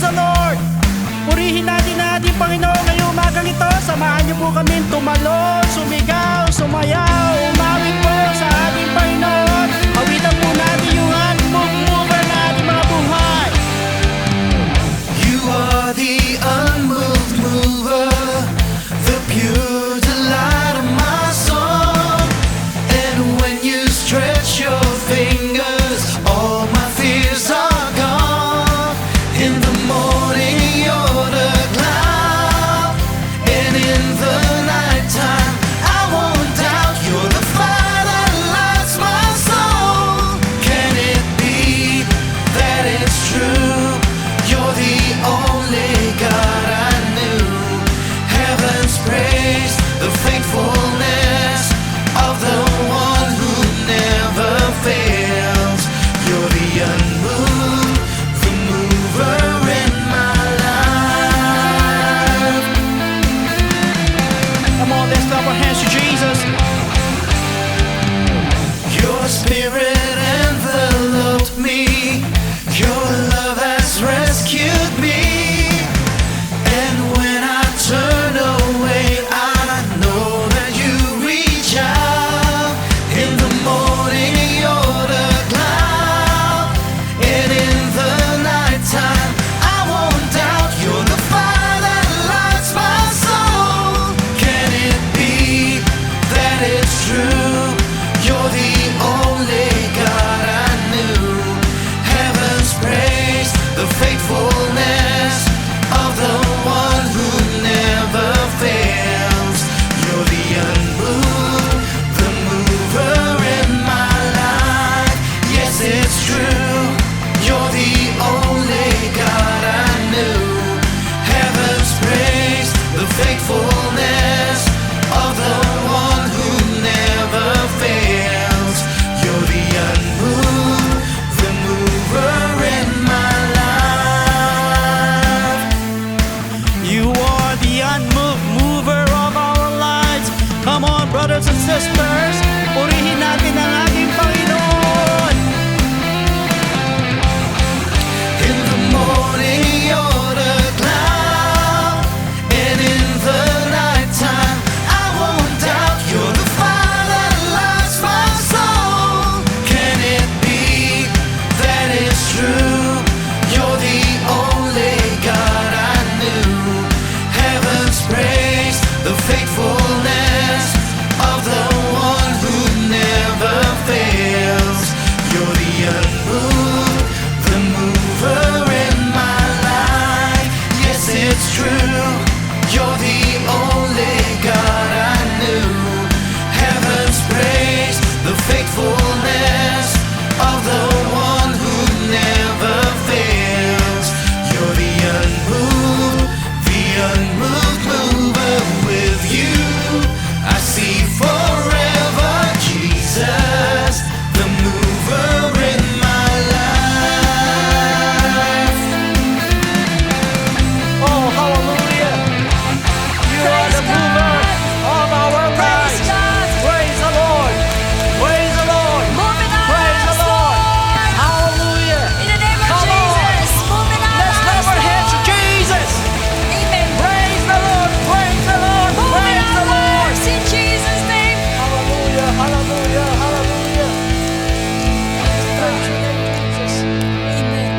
Praise the Lord! Purihin natin ating Panginoon ngayong umagang ito. Samahan niyo po kami tumalon, sumigaw, sumayaw, umawit po sa ating Panginoon. Awitan po natin yung unmover na ating mga buhay. You are the unmoved mover, the pure delight of my soul. And when you stretch your fingers, all my fears are gone. In the morning you're the cloud, and in the nighttime I won't doubt you're the fire that lights my soul. Can it be that it's true? You're the only God I knew. Heaven's praise, the faithfulness of the one who never fails. You're the unmoved, the mover in my life. Come on, let's clap our hands to Jesus. Your spirit enveloped me. Your love has rescued me. And when I turn away, I know that you reach out. In the morning you're the cloud, and in the nighttime I won't doubt you're the fire that lights my soul. Can it be that it's true? You're the only God I knew. Heaven's praise, the faithfulness of the one who never fails. You're the unmoved, the mover in my life. Yes, it's true. You're the only God I knew. Heaven's praise, the faithfulness of the one who never fails. You're the unmoved, the mover in my life. You are the unmoved mover of our lives. Come on, brothers and sisters, purihin natin ang ating Panginoon. In the morning you're the cloud, and in the nighttime I won't doubt you're the fire that lights my soul. Can it be that it's true? You're the only God I knew. Heaven's praise, the faithfulness of the one who never fails. You're the unmoved, the mover in my life. Yes, it's true. You're the only God I knew. Heaven's praise, the faithfulness of the one who never fails. You're the unmoved mover. With you I see forever. Jesus, the mover in my life. Oh, hallelujah! You are the mover of our lives. Praise the Lord! Praise the Lord! Moving our Praise the lives, Lord! Lord. Hallelujah! In the name of Come on. Jesus, moving our Let's clap lives, our hands to Lord. Jesus! Amen. Praise the Lord! Praise the Lord! Moving Praise our the Lord! lives in Jesus' name. Hallelujah! Hallelujah! Hallelujah! Praise your name, Jesus. Amen.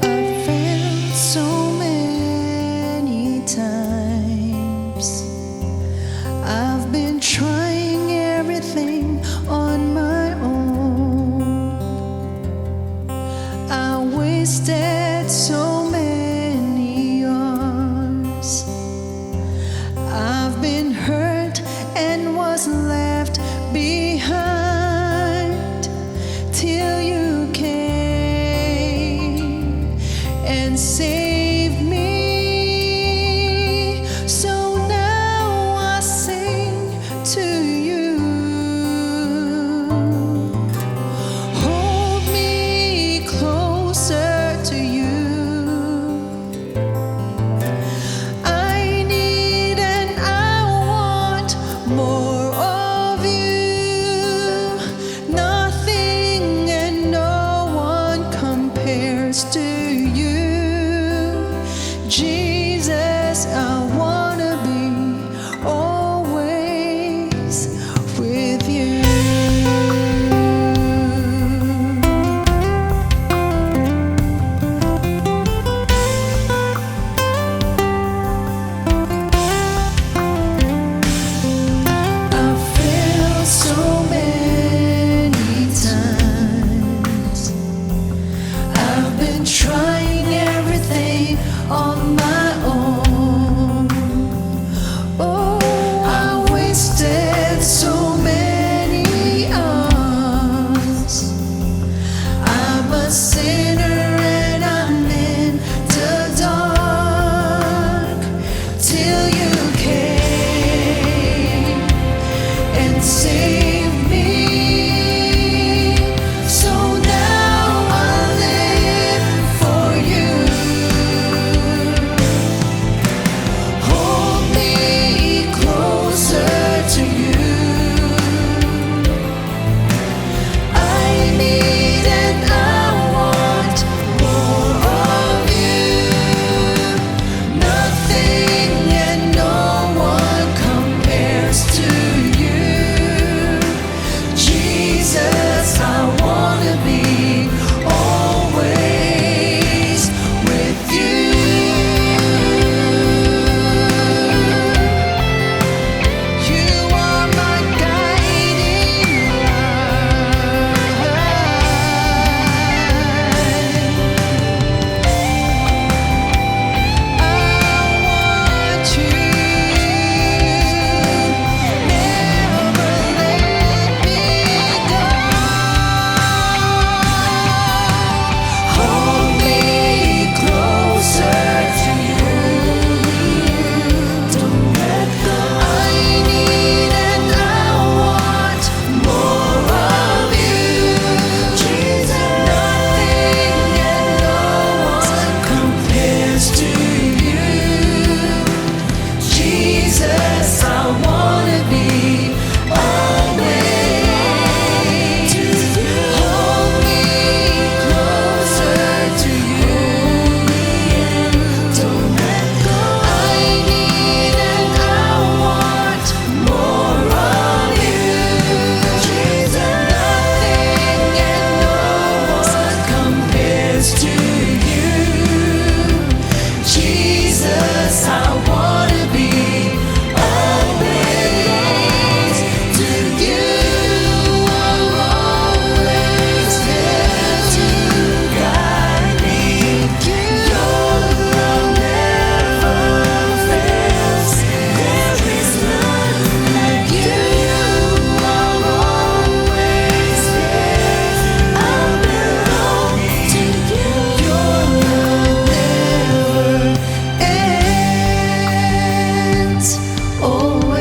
I've failed so many times. I've been trying everything on my own. I wasted so many years. I've been hurt and was left behind till you came and saved me. So now I sing to you. Hold me closer to you. compares to you. Jesus, I wanna be always with you. I feel so many times I've been trying everything on my own. Oh, I wasted so many hours. I'm a sinner and I'm in the dark till you came and saved me. So now I live for you. Hold me closer to you. I need and I want more of you. Nothing and no one compares to you. Jesus, I wanna be always with you. You are my guiding light. I want you. Never let me go. Hold me closer to you. Don't let go. I need and I want more of you. Jesus, nothing and no one compares to you. Jesus, I wanna be always to you. Hold me closer to you. Don't let go. I need and I want more of you. Jesus, nothing and no one compares to you. Jesus, I wanna be always to you. I'm always there to guide me. Your love never fails. There is none like you. I'm always there. I belong to you. Your love never ends. Always.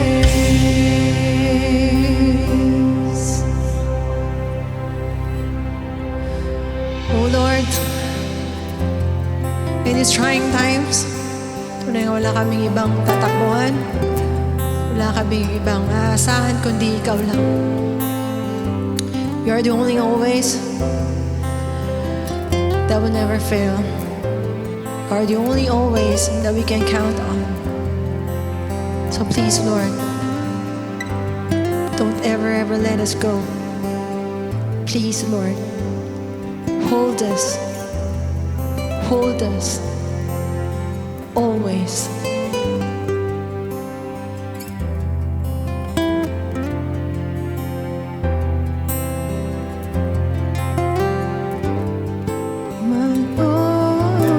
Oh Lord, in these trying times, tunay nga wala kaming ibang tatakbuhan, wala kaming ibang aasahan kundi ikaw lang. You are the only always that will never fail. You are the only always that we can count on. So please, Lord, don't ever let us go. Please, Lord, hold us always. My always.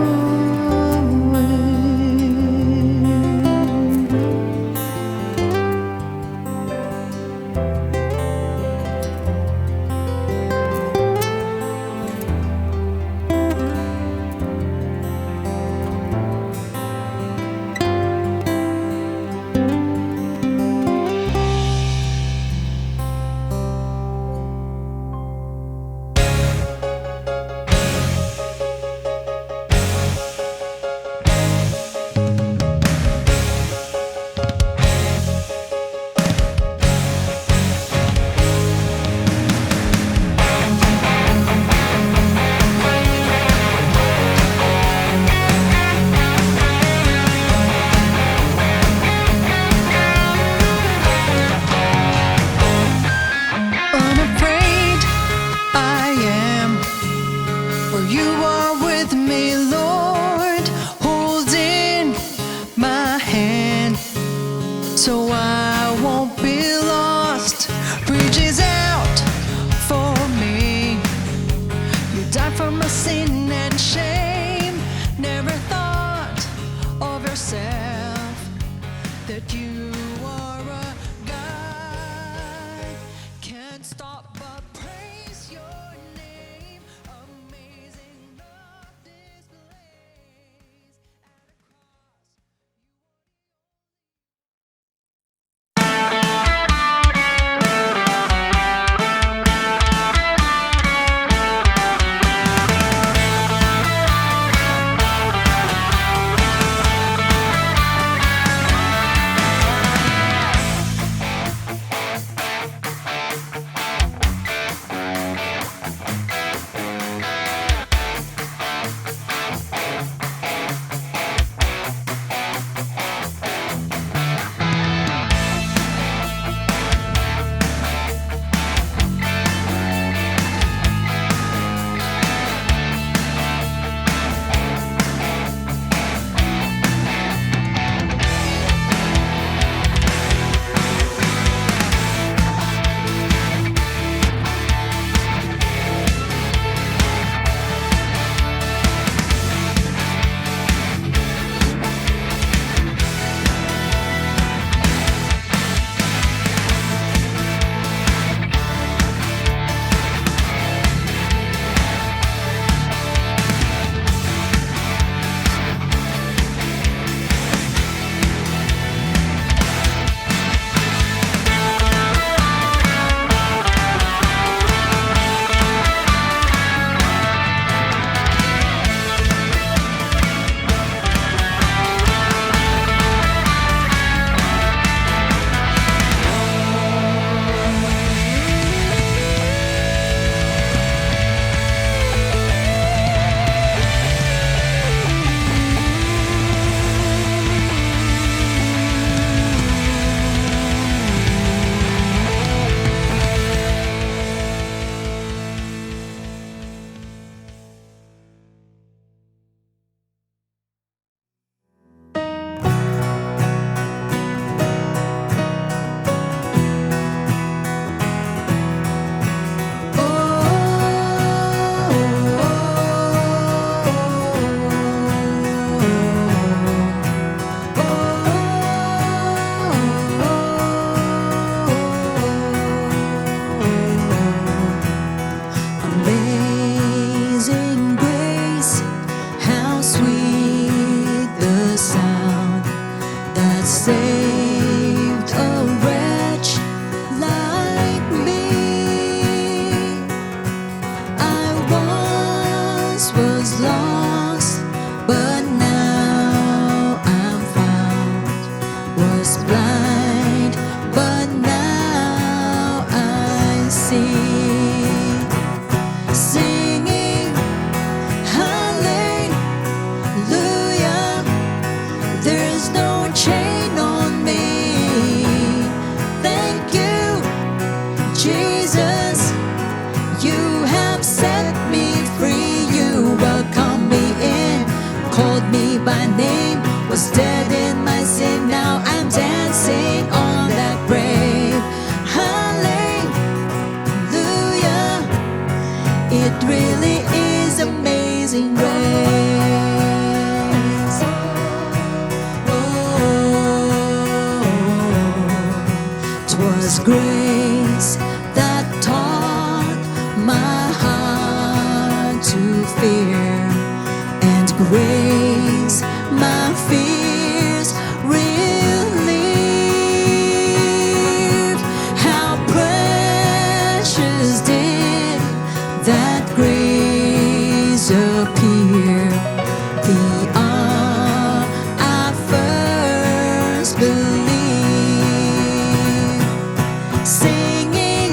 For you are with me, Lord, holding my hand, so I won't be lost. Reaches out for me. You died for my sin and shame. Never thought of yourself that you are a God. Can't stop but praise your name. Amazing love displays at a cross. Amazing grace, how sweet the sound that saved a wretch like me. I once was lost, but now I'm found. Was blind, but now I see. Singing hallelujah, there's no chain on me. Thank you, Jesus, you have set me free. You welcomed me in, called me by name, was dead in my sin. Now I'm dancing on that grave. Hallelujah, it really is amazing grace. Oh, 'twas grace that taught my heart to fear, and grace my fears relieved. How precious did that grace appear the hour I first believed. Singing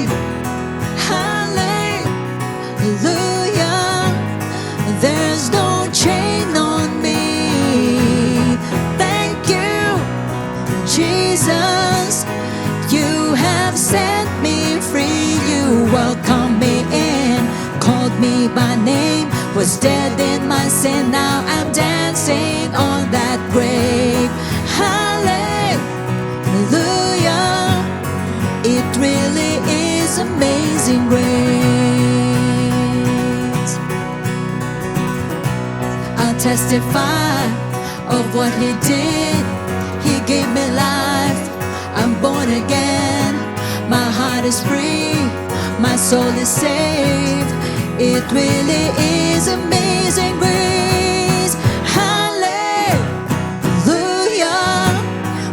hallelujah, there's no chain on me. Thank you, Jesus, you have set me free. You welcomed me in, called me by name, was was dead in my sin. Now I'm dancing on that grave. Hallelujah. It really is amazing grace. I'll testify of what He did. He gave me life. I'm born again. My heart is free. My soul is saved. It really is amazing grace. Hallelujah.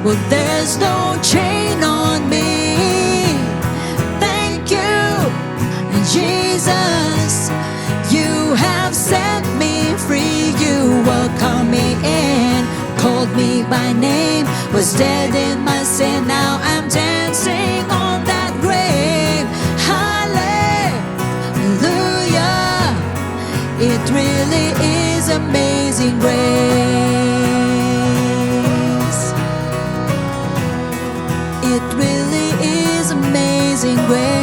Well, there's no chain on me. Thank you, Jesus. You have set me free. You welcomed me in, called me by name, was dead in my sin. Now I'm dancing on that grave. Hallelujah. It really is amazing grace. It really is amazing grace.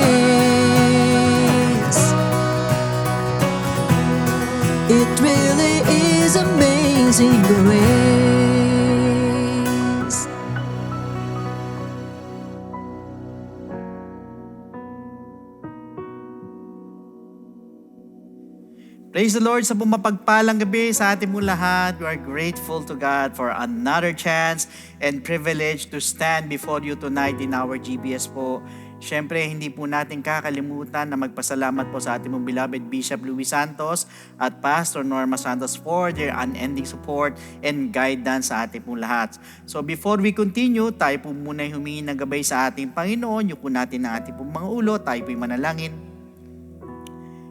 It really is amazing grace. Praise the Lord sa pumapagpalang gabi sa ating mong lahat. We are grateful to God for another chance and privilege to stand before you tonight in our GBS po. Siyempre, hindi po natin kakalimutan na magpasalamat po sa ating mong beloved Bishop Luis Santos at Pastor Norma Santos for their unending support and guidance sa ating pong lahat. So before we continue, tayo po muna humingi ng gabay sa ating Panginoon. Yuko natin ang ating pong mga ulo, tayo po'y manalangin.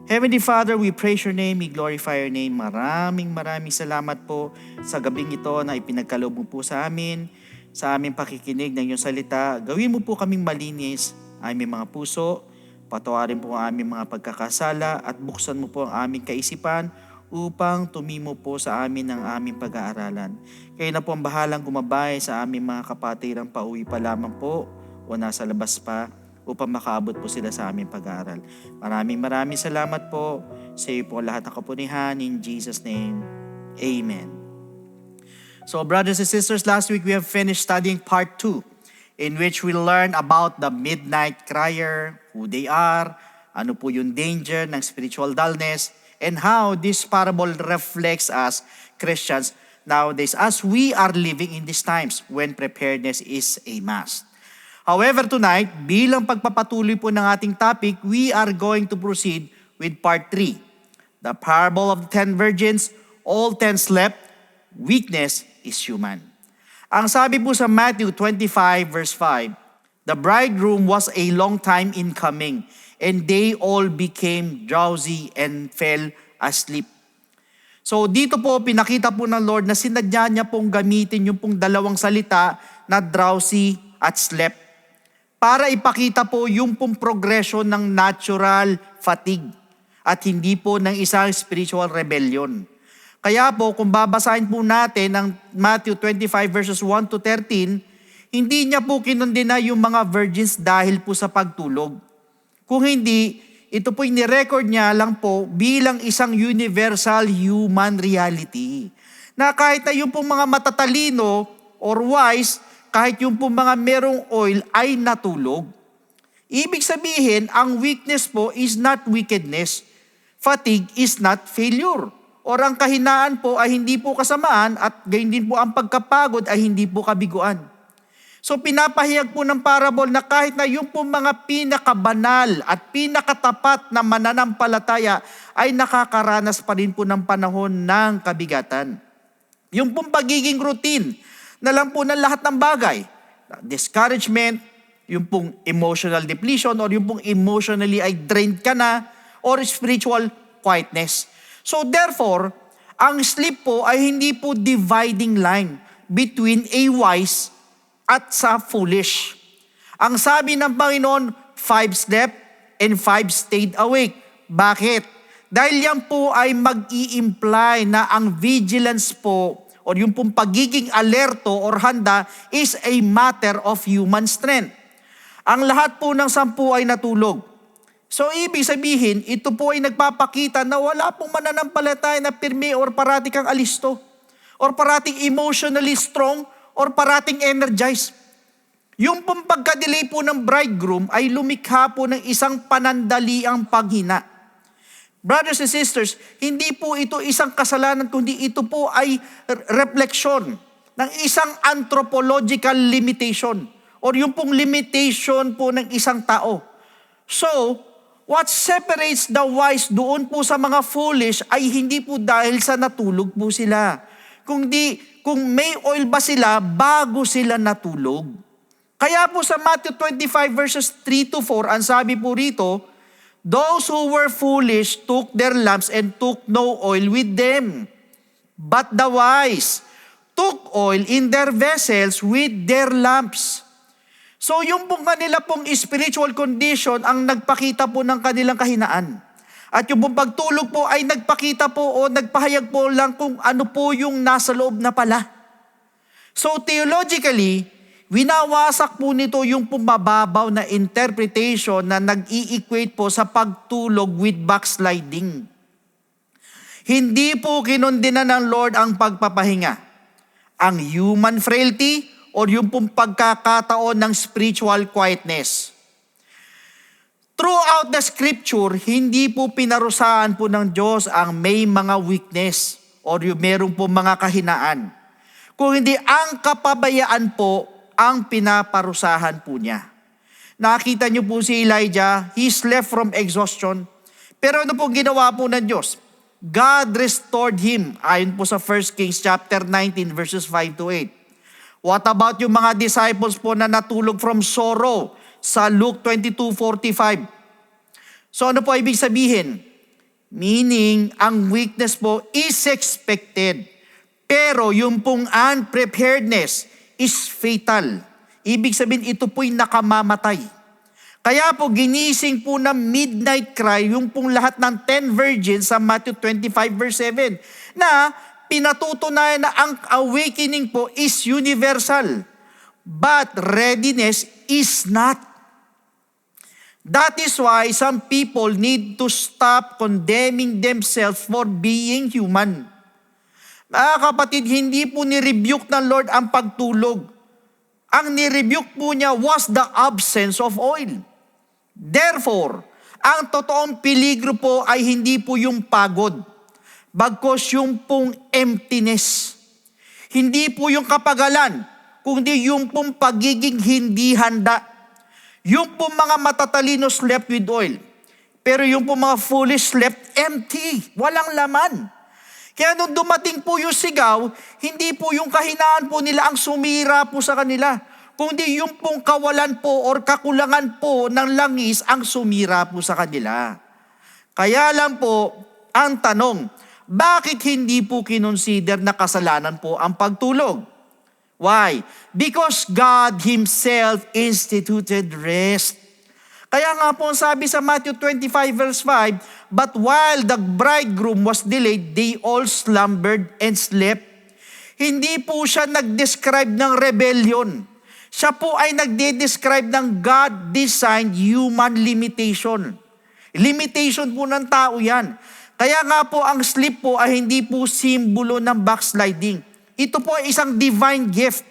Heavenly Father, we praise your name, we glorify your name. Maraming salamat po sa gabing ito na ipinagkaloob mo po sa amin, sa aming pakikinig ng iyong salita. Gawin mo po kaming malinis ang aming mga puso, patawarin po ang aming mga pagkakasala at buksan mo po ang aming kaisipan upang tumimo po sa amin ang aming pag-aaralan. Kayo na po ang bahalang gumabay sa aming mga kapatirang pauwi pa lamang po o nasa labas pa, upang makaabot po sila sa aming pag-aaral. Maraming salamat po. Sa iyo po lahat ng kapunihan. In Jesus' name, Amen. So brothers and sisters, last week we have finished studying part 2, in which we learned about the midnight crier, who they are, ano po yung danger ng spiritual dullness, and how this parable reflects us Christians nowadays as we are living in these times when preparedness is a must. However, tonight, bilang pagpapatuloy po ng ating topic, we are going to proceed with part 3. The parable of the 10 virgins, all 10 slept, weakness is human. Ang sabi po sa Matthew 25 verse 5, the bridegroom was a long time in coming, and they all became drowsy and fell asleep. So dito po, pinakita po ng Lord na sinadya niya pong gamitin yung pong dalawang salita na drowsy at slept, para ipakita po yung pong progression ng natural fatigue at hindi po ng isang spiritual rebellion. Kaya po, kung babasahin po natin ang Matthew 25 verses 1 to 13, hindi niya po kinundena yung mga virgins dahil po sa pagtulog. Kung hindi, ito po ni-record niya lang po bilang isang universal human reality. Na kahit na yung pong mga matatalino or wise, kahit yung pong mga merong oil ay natulog. Ibig sabihin, ang weakness po is not wickedness. Fatigue is not failure. Or ang kahinaan po ay hindi po kasamaan at gayon din po ang pagkapagod ay hindi po kabiguan. So pinapahayag po ng parable na kahit na yung pong mga pinakabanal at pinakatapat na mananampalataya ay nakakaranas pa rin po ng panahon ng kabigatan. Yung pong pagiging routine na lang po ng lahat ng bagay. Discouragement, yung pong emotional depletion or yung pong emotionally ay drained ka na or spiritual quietness. So therefore, ang sleep po ay hindi po dividing line between a wise at sa foolish. Ang sabi ng Panginoon, 5 slept and 5 stayed awake. Bakit? Dahil yan po ay mag-i-imply na ang vigilance po or yung pong pagiging alerto or handa is a matter of human strength. Ang lahat po ng 10 ay natulog. So ibig sabihin, ito po ay nagpapakita na wala pong mananampalataya na pirmi or parating kang alisto, or parating emotionally strong, or parating energized. Yung pong pagka-delay po ng bridegroom ay lumikha po ng isang panandaliang paghina. Brothers and sisters, hindi po ito isang kasalanan, kundi ito po ay refleksyon ng isang anthropological limitation or yung pong limitation po ng isang tao. So, what separates the wise doon po sa mga foolish ay hindi po dahil sa natulog po sila. Kung may oil ba sila bago sila natulog. Kaya po sa Matthew 25 verses 3 to 4, ang sabi po rito, those who were foolish took their lamps and took no oil with them. But the wise took oil in their vessels with their lamps. So yung pong kanila pong spiritual condition ang nagpakita po ng kanilang kahinaan. At yung pong pagtulog po ay nagpakita po o nagpahayag po lang kung ano po yung nasa loob na pala. So theologically, winawasak po nito yung pumababaw na interpretation na nag-i-equate po sa pagtulog with backsliding. Hindi po kinundina ng Lord ang pagpapahinga. Ang human frailty o yung pong pagkakataon ng spiritual quietness. Throughout the scripture, hindi po pinarusahan po ng Diyos ang may mga weakness o yung merong po mga kahinaan. Kung hindi ang kapabayaan po ang pinaparusahan po niya. Nakita niyo po si Elijah, he's left from exhaustion. Pero ano pong ginawa po ng Diyos? God restored him, ayon po sa 1 Kings chapter 19 verses 5 to 8. What about yung mga disciples po na natulog from sorrow sa Luke 22:45? So ano po ibig sabihin? Meaning, ang weakness po is expected. Pero yung pong unpreparedness is fatal. Ibig sabihin, ito po'y nakamamatay. Kaya po, ginising po na midnight cry, yung pong lahat ng 10 virgins sa Matthew 25 verse 7, na pinatutunayan na ang awakening po is universal. But readiness is not. That is why some people need to stop condemning themselves for being human. Mga kapatid, hindi po ni-rebuke ng Lord ang pagtulog. Ang ni-rebuke po niya was the absence of oil. Therefore, ang totoong peligro po ay hindi po yung pagod, bagkus yung pong emptiness. Hindi po yung kapagalan, kundi yung pong pagiging hindi handa. Yung pong mga matatalino slept with oil, pero yung pong mga foolish slept empty, walang laman. Kaya nung dumating po yung sigaw, hindi po yung kahinaan po nila ang sumira po sa kanila, kundi yung pong kawalan po or kakulangan po ng langis ang sumira po sa kanila. Kaya lang po, ang tanong, bakit hindi po kinonsider na kasalanan po ang pagtulog? Why? Because God Himself instituted rest. Kaya nga po sabi sa Matthew 25 verse 5, but while the bridegroom was delayed, they all slumbered and slept. Hindi po siya nag-describe ng rebellion. Siya po ay nagde-describe ng God-designed human limitation. Limitation po ng tao yan. Kaya nga po ang sleep po ay hindi po simbolo ng backsliding. Ito po ay isang divine gift,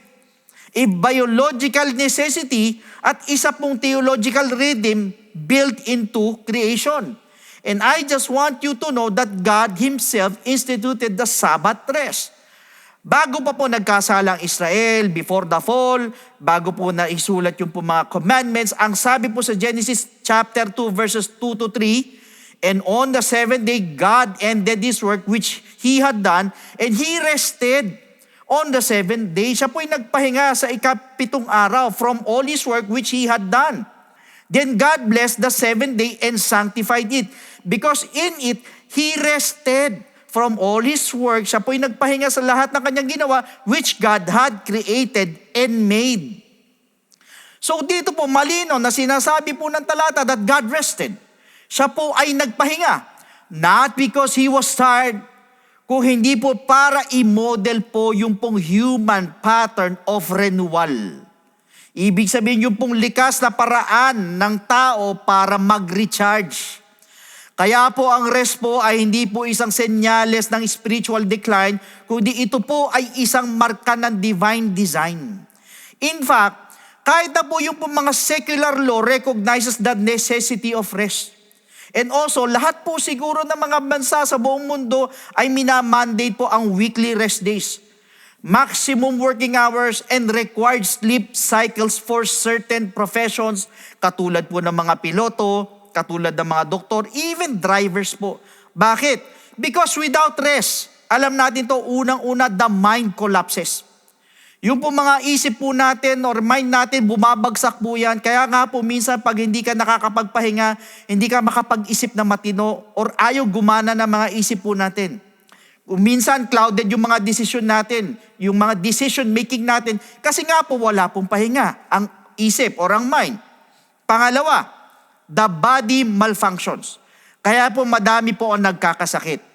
a biological necessity at isa pong theological rhythm built into creation. And I just want you to know that God Himself instituted the Sabbath rest. Bago pa po nagkasala ang Israel, before the fall, bago po na isulat yung po mga commandments, ang sabi po sa Genesis chapter 2 verses 2 to 3, and on the seventh day, God ended His work which He had done, and He rested. On the seventh day, siya po'y nagpahinga sa ikapitong araw from all His work which He had done. Then God blessed the seventh day and sanctified it, because in it, He rested from all His work. Siya po'y nagpahinga sa lahat ng kanyang ginawa, which God had created and made. So dito po malino na sinasabi po ng talata that God rested. Siya po ay nagpahinga. Not because He was tired, kung hindi po para i-model po yung pong human pattern of renewal. Ibig sabihin yung pong likas na paraan ng tao para mag-recharge. Kaya po ang rest po ay hindi po isang senyales ng spiritual decline, kundi ito po ay isang marka ng divine design. In fact, kahit na po yung mga secular law recognizes the necessity of rest. And also, lahat po siguro ng mga bansa sa buong mundo ay minamandate po ang weekly rest days, maximum working hours, and required sleep cycles for certain professions, katulad po ng mga piloto, katulad ng mga doktor, even drivers po. Bakit? Because without rest, alam natin to, unang-una, the mind collapses. Yung po mga isip po natin or mind natin, bumabagsak po yan. Kaya nga po minsan pag hindi ka nakakapagpahinga, hindi ka makapag-isip na matino or ayaw gumana ng mga isip po natin. Minsan clouded yung mga decision natin, yung mga decision making natin, kasi nga po wala pong pahinga, ang isip or ang mind. Pangalawa, the body malfunctions. Kaya po madami po ang nagkakasakit.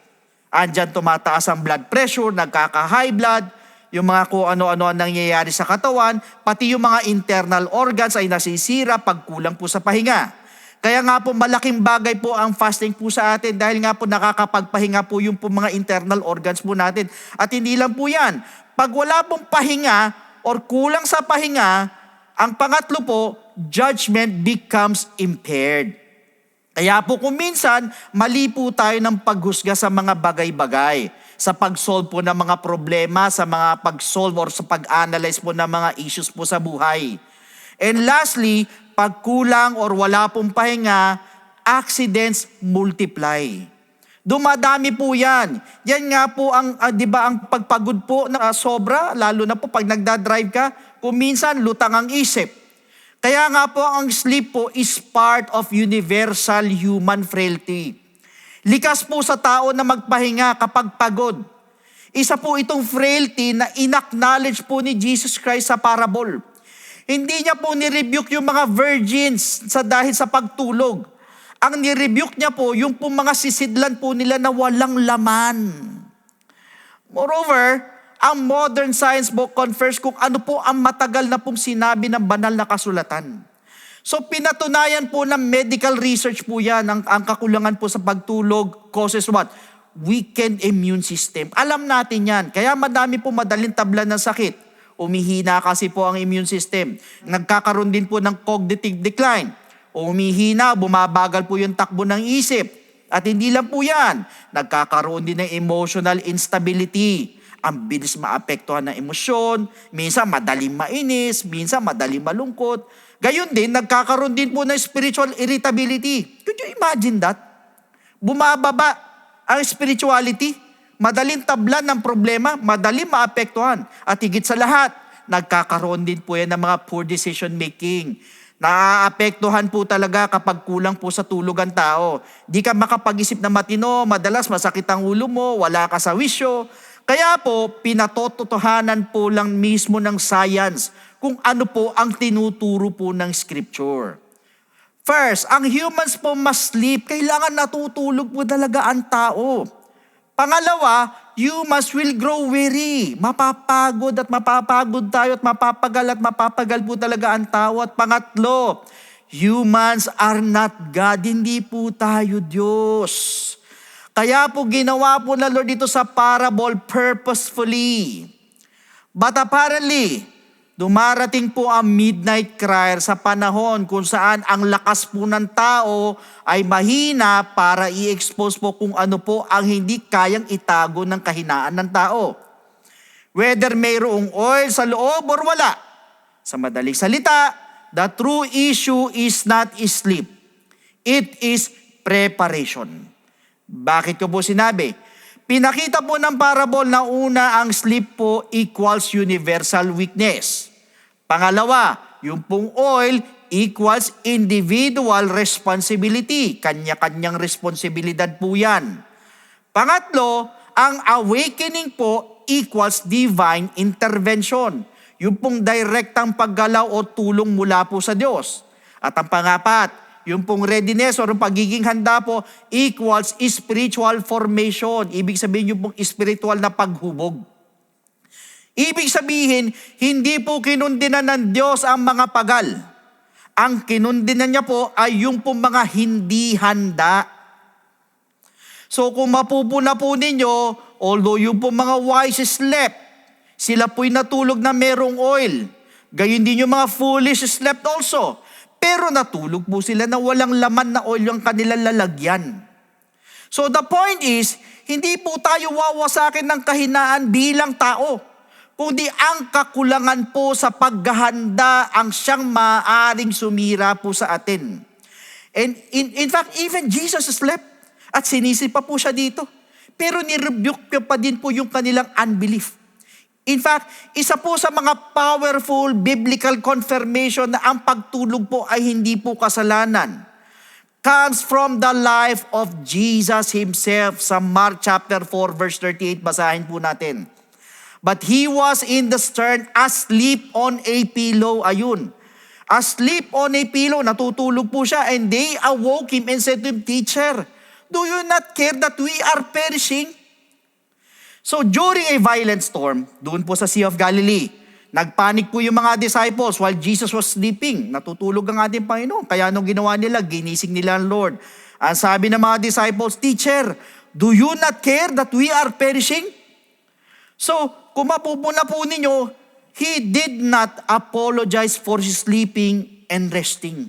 Andyan tumataas ang blood pressure, nagkaka-high blood, yung mga kung ano-ano ang nangyayari sa katawan, pati yung mga internal organs ay nasisira pag kulang po sa pahinga. Kaya nga po malaking bagay po ang fasting po sa atin dahil nga po nakakapagpahinga po yung po mga internal organs po natin. At hindi lang po yan. Pag wala pong pahinga or kulang sa pahinga, ang pangatlo po, judgment becomes impaired. Kaya po kung minsan, mali po tayo ng paghusga sa mga bagay-bagay, sa pag-solve po ng mga problema, sa mga pag-solve or sa pag-analyze po ng mga issues po sa buhay. And lastly, pag kulang or wala pong pahinga, accidents multiply. Dumadami po yan. Yan nga po ang, di ba, ang pagpagod po na sobra, lalo na po pag nagdadrive ka, kung minsan lutang ang isip. Kaya nga po ang sleep po is part of universal human frailty. Likas po sa tao na magpahinga kapag pagod. Isa po itong frailty na inacknowledge po ni Jesus Christ sa parable. Hindi niya po nirebuke yung mga virgins dahil sa pagtulog. Ang nirebuke niya po yung po mga sisidlan po nila na walang laman. Moreover, ang modern science book confers kung ano po ang matagal na pong sinabi ng banal na kasulatan. So pinatunayan po ng medical research po yan, ang kakulangan po sa pagtulog causes what? Weakened immune system. Alam natin yan. Kaya madami po madaling tablan ng sakit. Umihina kasi po ang immune system. Nagkakaroon din po ng cognitive decline. Umihina, bumabagal po yung takbo ng isip. At hindi lang po yan. Nagkakaroon din ng emotional instability. Ang bilis maapektuhan ng emosyon, minsan madaling mainis, minsan madaling malungkot. Gayon din, nagkakaroon din po ng spiritual irritability. Could you imagine that? Bumababa ang spirituality, madaling tablan ng problema, madaling maapektuhan. At higit sa lahat, nagkakaroon din po yan ng mga poor decision making. Naaapektuhan po talaga kapag kulang po sa tulog ang tao. Di ka makapag-isip na matino, madalas masakit ang ulo mo, wala ka sa wisyo. Kaya po, pinatotohanan po lang mismo ng science kung ano po ang tinuturo po ng scripture. First, ang humans po must sleep. Kailangan natutulog po talaga ang tao. Pangalawa, humans will grow weary. Mapapagod tayo at mapapagal po talaga ang tao. At pangatlo, humans are not God. Hindi po tayo Diyos. Kaya po ginawa po na Lord dito sa parable purposefully. But apparently, dumarating po ang midnight crier sa panahon kung saan ang lakas po ng tao ay mahina para i-expose po kung ano po ang hindi kayang itago ng kahinaan ng tao. Whether mayroong oil sa loob or wala. Sa madaling salita, the true issue is not sleep. It is preparation. Bakit ko po sinabi? Pinakita po ng parable na una ang sleep po equals universal weakness. Pangalawa, yung pong oil equals individual responsibility. Kanya-kanyang responsibilidad po yan. Pangatlo, ang awakening po equals divine intervention. Yung pong direktang paggalaw o tulong mula po sa Diyos. At ang pangapat, yung pong readiness o yung pagiging handa po equals spiritual formation. Ibig sabihin yung pong spiritual na paghubog. Ibig sabihin, hindi po kinundinan ng Diyos ang mga pagal. Ang kinundinan niya po ay yung po mga hindi handa. So kung mapupuna po ninyo, although yung po mga wise slept, sila po'y natulog na merong oil. Gayon din yung mga foolish slept also. Pero natulog po sila na walang laman na oil yung kanilang lalagyan. So the point is, hindi po tayo wawasakin ng kahinaan bilang tao, kundi ang kakulangan po sa paghahanda ang siyang maaaring sumira po sa atin. And in fact, even Jesus slept at sinisi pa po siya dito. Pero nirebuke pa din po yung kanilang unbelief. In fact, isa po sa mga powerful biblical confirmation na ang pagtulog po ay hindi po kasalanan comes from the life of Jesus Himself sa Mark chapter 4 verse 38. Basahin po natin. But he was in the stern asleep on a pillow. Ayun. Asleep on a pillow. Natutulog po siya. And they awoke him and said to him, Teacher, do you not care that we are perishing? So during a violent storm, doon po sa Sea of Galilee, nagpanik po yung mga disciples while Jesus was sleeping. Natutulog ang ating Panginoon. Kaya nung ginawa nila, ginising nila ang Lord. Ang sabi ng mga disciples, Teacher, do you not care that we are perishing? So, kung mapupuna po ninyo, He did not apologize for his sleeping and resting.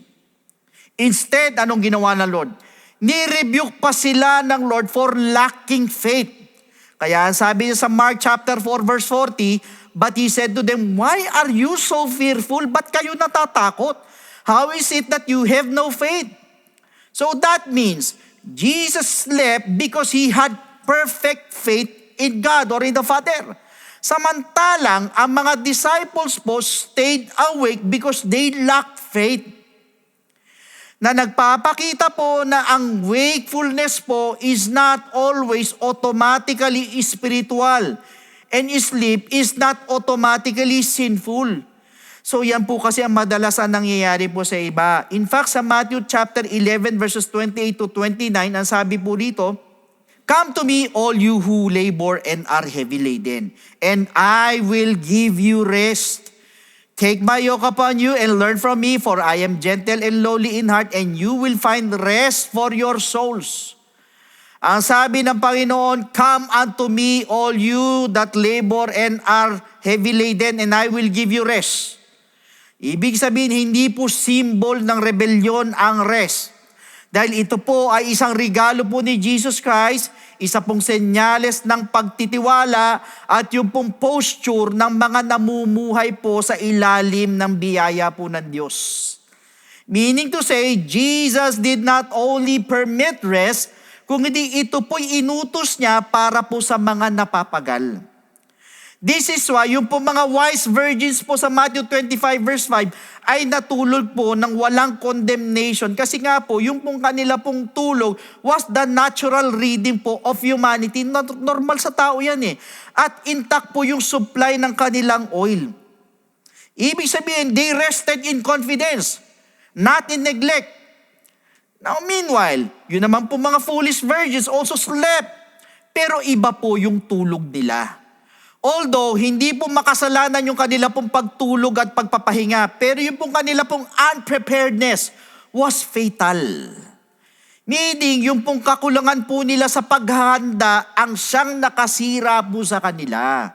Instead, anong ginawa ng Lord? Ni-rebuke pa sila ng Lord for lacking faith. Kaya sabi niya sa Mark chapter 4 verse 40, but He said to them, why are you so fearful? Ba't kayo natatakot? How is it that you have no faith? So that means, Jesus slept because He had perfect faith in God or in the Father. Samantalang, ang mga disciples po stayed awake because they lacked faith. Na nagpapakita po na ang wakefulness po is not always automatically spiritual. And sleep is not automatically sinful. So yan po kasi ang madalas ang nangyayari po sa iba. In fact, sa Matthew chapter 11 verses 28 to 29, ang sabi po dito, Come to me, all you who labor and are heavy laden, and I will give you rest. Take my yoke upon you and learn from me, for I am gentle and lowly in heart, and you will find rest for your souls. Ang sabi ng Panginoon, Come unto me, all you that labor and are heavy laden, and I will give you rest. Ibig sabihin, hindi po symbol ng rebellion ang rest. Dahil ito po ay isang regalo po ni Jesus Christ, isa pong senyales ng pagtitiwala at yung pong posture ng mga namumuhay po sa ilalim ng biyaya po ng Diyos. Meaning to say, Jesus did not only permit rest, kung hindi ito po'y inutos niya para po sa mga napapagal. This is why yung po mga wise virgins po sa Matthew 25 verse 5 ay natulog po ng walang condemnation. Kasi nga po, yung pong kanila pong tulog was the natural rhythm po of humanity. Normal sa tao yan eh. At intact po yung supply ng kanilang oil. Ibig sabihin, they rested in confidence, not in neglect. Now meanwhile, yun naman po mga foolish virgins also slept. Pero iba po yung tulog nila. Although, hindi po makasalanan yung kanila pong pagtulog at pagpapahinga, pero yung pong kanila pong unpreparedness was fatal. Meaning, yung pong kakulangan po nila sa paghahanda ang siyang nakasira po sa kanila.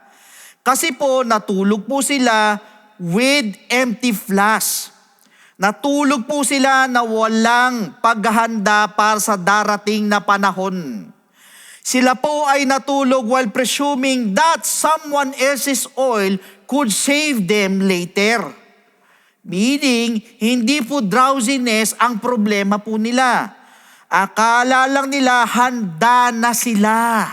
Kasi po, natulog po sila with empty flask. Natulog po sila na walang paghahanda para sa darating na panahon. Sila po ay natulog while presuming that someone else's oil could save them later. Meaning, hindi po drowsiness ang problema po nila. Akala lang nila handa na sila.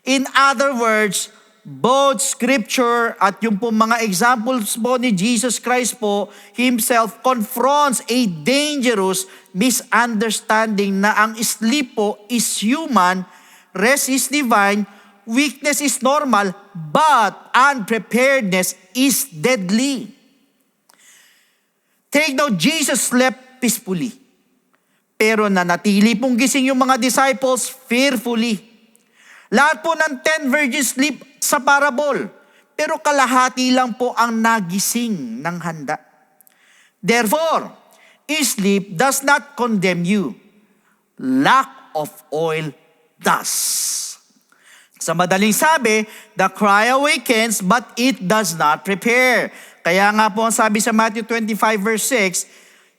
In other words, both scripture at yung po mga examples po ni Jesus Christ po himself confronts a dangerous misunderstanding na ang sleep po is human, rest is divine, weakness is normal, but unpreparedness is deadly. Take note, Jesus slept peacefully. Pero nanatili pong gising yung mga disciples fearfully. Lahat po ng 10 virgins sleep sa parable. pero kalahati lang po ang nagising ng handa. Therefore, sleep does not condemn you. Lack of oil does. Sa madaling sabi, the cry awakens but it does not prepare. Kaya nga po ang sabi sa Matthew 25 verse 6,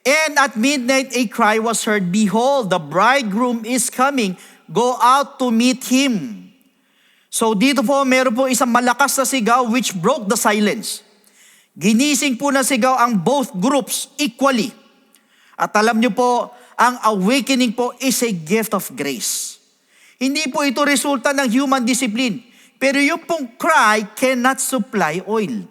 and at midnight a cry was heard, behold, the bridegroom is coming, go out to meet him. So dito po meron po isang malakas na sigaw which broke the silence. Ginising po na sigaw ang both groups equally. At alam niyo po, ang awakening po is a gift of grace. Hindi po ito resulta ng human discipline. Pero yung pong cry cannot supply oil.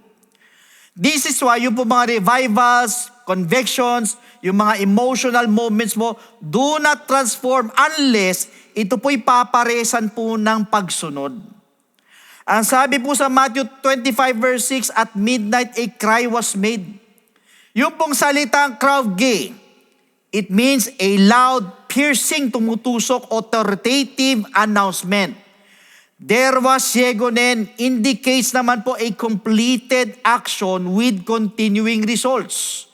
This is why yung po mga revivals, convictions, yung mga emotional moments mo, do not transform unless ito po'y paparesan po ng pagsunod. Ang sabi po sa Matthew 25 verse 6, at midnight a cry was made. Yung pong salitang kravge, it means a loud, piercing, tumutusok, authoritative announcement. There was yegonen indicates naman po a completed action with continuing results.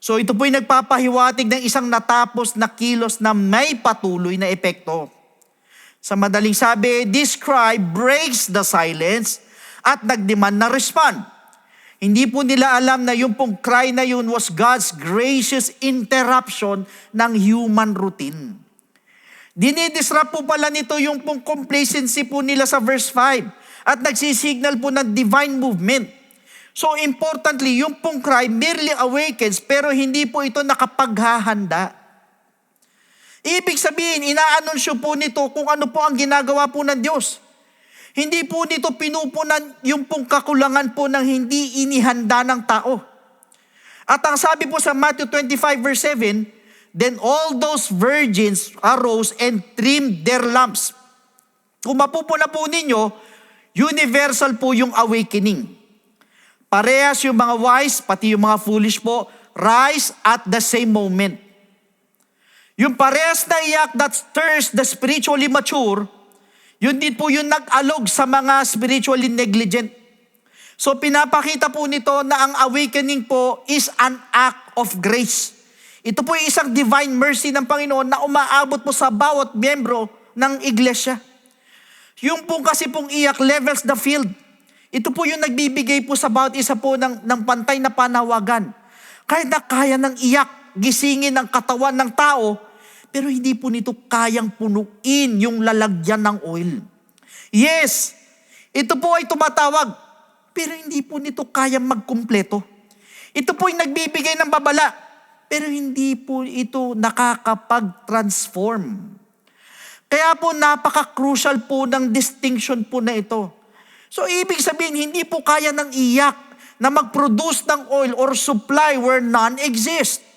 So ito po'y nagpapahiwatig ng isang natapos na kilos na may patuloy na epekto. Sa madaling sabi, this cry breaks the silence at nagdemand na respond. Hindi po nila alam na yung pong cry na yun was God's gracious interruption ng human routine. Dinidisrupt po pala nito yung pong complacency po nila sa verse 5 at nagsisignal po ng divine movement. So importantly, yung pong cry merely awakens pero hindi po ito nakapaghahanda. Ibig sabihin, inaanunsyo po nito kung ano po ang ginagawa po ng Diyos. Hindi po nito pinupunan yung pong kakulangan po ng hindi inihanda ng tao. At ang sabi po sa Matthew 25 verse 7, then all those virgins arose and trimmed their lamps. Kung mapupuna po ninyo, universal po yung awakening. Parehas yung mga wise, pati yung mga foolish po, rise at the same moment. Yung parehas na iyak that stirs the spiritually mature, yun din po yung nag-alog sa mga spiritually negligent. So pinapakita po nito na ang awakening po is an act of grace. Ito po yung isang divine mercy ng Panginoon na umaabot po sa bawat miyembro ng iglesia. Yung po kasi pong iyak levels the field. Ito po yung nagbibigay po sa bawat isa po ng pantay na panawagan. Kahit na kaya ng iyak, gisingin ng katawan ng tao, pero hindi po nito kayang punuin yung lalagyan ng oil. Yes, ito po ay tumatawag, pero hindi po nito kayang magkumpleto. Ito po ay nagbibigay ng babala, pero hindi po ito nakakapag-transform. Kaya po napaka-crucial po ng distinction po na ito. So ibig sabihin, hindi po kaya ng iyak na mag-produce ng oil or supply where none exist.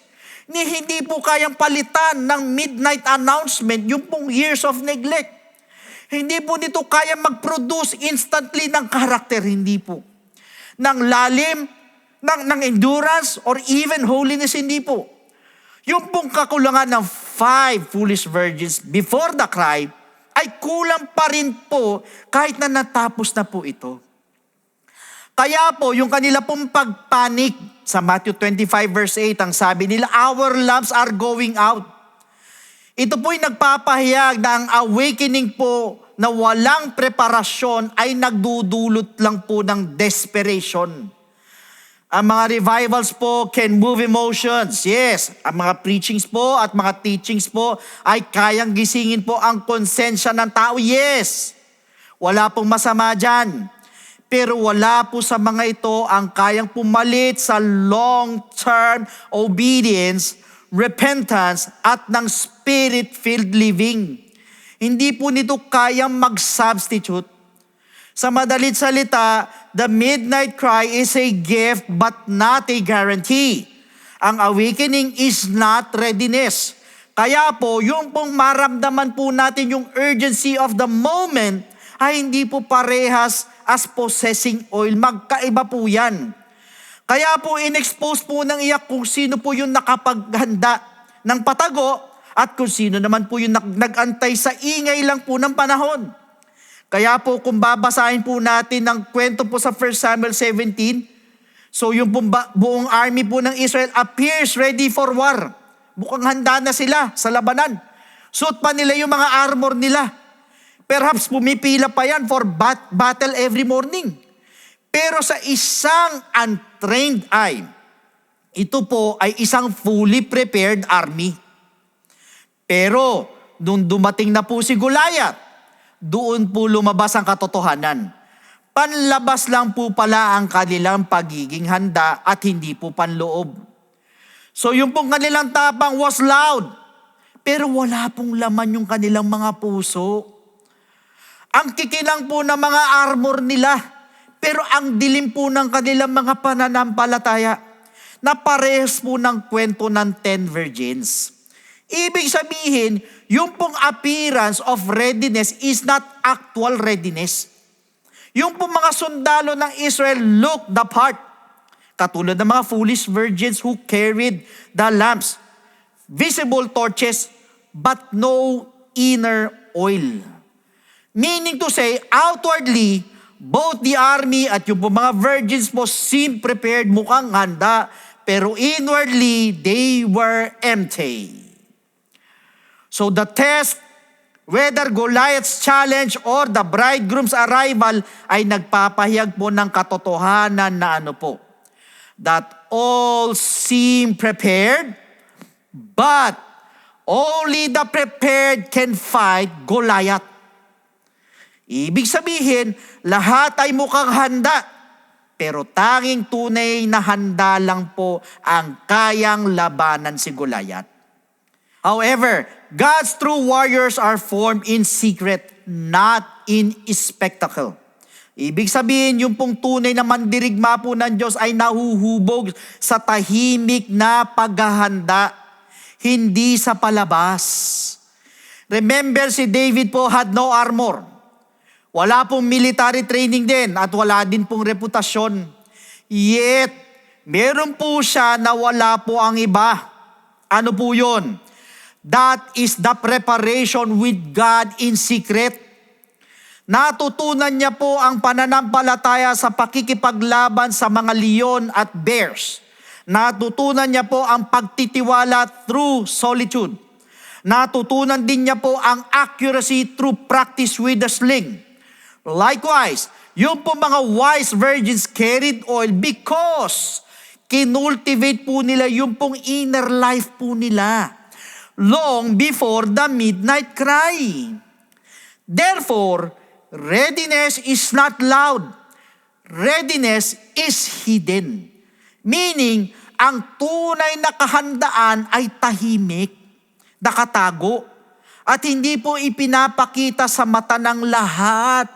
Hindi po kayang palitan ng midnight announcement yung pong years of neglect. Hindi po nito kaya mag-produce instantly ng karakter, hindi po. Ng lalim, ng endurance, or even holiness, hindi po. Yung pong kakulangan ng 5 foolish virgins before the cry, ay kulang pa rin po kahit na natapos na po ito. Kaya po, yung kanila pong pagpanik sa Matthew 25 verse 8, ang sabi nila, our lamps are going out. Ito po'y nagpapahayag na ang awakening po na walang preparasyon ay nagdudulot lang po ng desperation. Ang mga revivals po can move emotions. Yes, ang mga preachings po at mga teachings po ay kayang gisingin po ang konsensya ng tao. Yes, wala pong masama dyan. Pero wala po sa mga ito ang kayang pumalit sa long-term obedience, repentance, at ng spirit-filled living. Hindi po nito kayang mag-substitute. Sa madalit salita, the midnight cry is a gift but not a guarantee. Ang awakening is not readiness. Kaya po, yung pong maramdaman po natin yung urgency of the moment ay hindi po parehas as possessing oil. Magkaiba po yan. Kaya po in-expose po ng iyak kung sino po yung nakapaghanda ng patago at kung sino naman po yung nag-antay sa ingay lang po ng panahon. Kaya po kung babasahin po natin ng kwento po sa 1 Samuel 17, so yung buong army po ng Israel appears ready for war. Mukhang handa na sila sa labanan. Suot pa nila yung mga armor nila. Perhaps pumipila pa yan for battle every morning. Pero sa isang untrained eye, ito po ay isang fully prepared army. Pero nung dumating na po si Goliath, doon po lumabas ang katotohanan. Panlabas lang po pala ang kanilang pagiging handa at hindi po panloob. So yung pong kanilang tapang was loud, pero wala pong laman yung kanilang mga puso. Ang kikinang po ng mga armor nila, pero ang dilim po ng kanilang mga pananampalataya na parehas po ng kwento ng 10 virgins. Ibig sabihin, yung pong appearance of readiness is not actual readiness. Yung pong mga sundalo ng Israel looked the part, katulad ng mga foolish virgins who carried the lamps, visible torches, but no inner oil. Meaning to say, outwardly, both the army at yung mga virgins po seemed prepared, mukhang handa, pero inwardly, they were empty. So the test, whether Goliath's challenge or the bridegroom's arrival, ay nagpapahayag po ng katotohanan na ano po, that all seem prepared, but only the prepared can fight Goliath. Ibig sabihin, lahat ay mukhang handa, pero tanging tunay na handa lang po ang kayang labanan si Goliath. However, God's true warriors are formed in secret, not in spectacle. Ibig sabihin, yung pong tunay na mandirigma po ng Diyos ay nahuhubog sa tahimik na paghahanda, hindi sa palabas. Remember, si David po had no armor. Wala pong military training din at wala din pong reputasyon. Yet, meron po siya na wala po ang iba. Ano po yun? That is the preparation with God in secret. Natutunan niya po ang pananampalataya sa pakikipaglaban sa mga leon at bears. Natutunan niya po ang pagtitiwala through solitude. Natutunan din niya po ang accuracy through practice with the sling. Likewise, yung po mga wise virgins carried oil because kinultivate po nila yung pong inner life po nila long before the midnight cry. Therefore, readiness is not loud. Readiness is hidden. Meaning, ang tunay na kahandaan ay tahimik, nakatago, at hindi po ipinapakita sa mata ng lahat.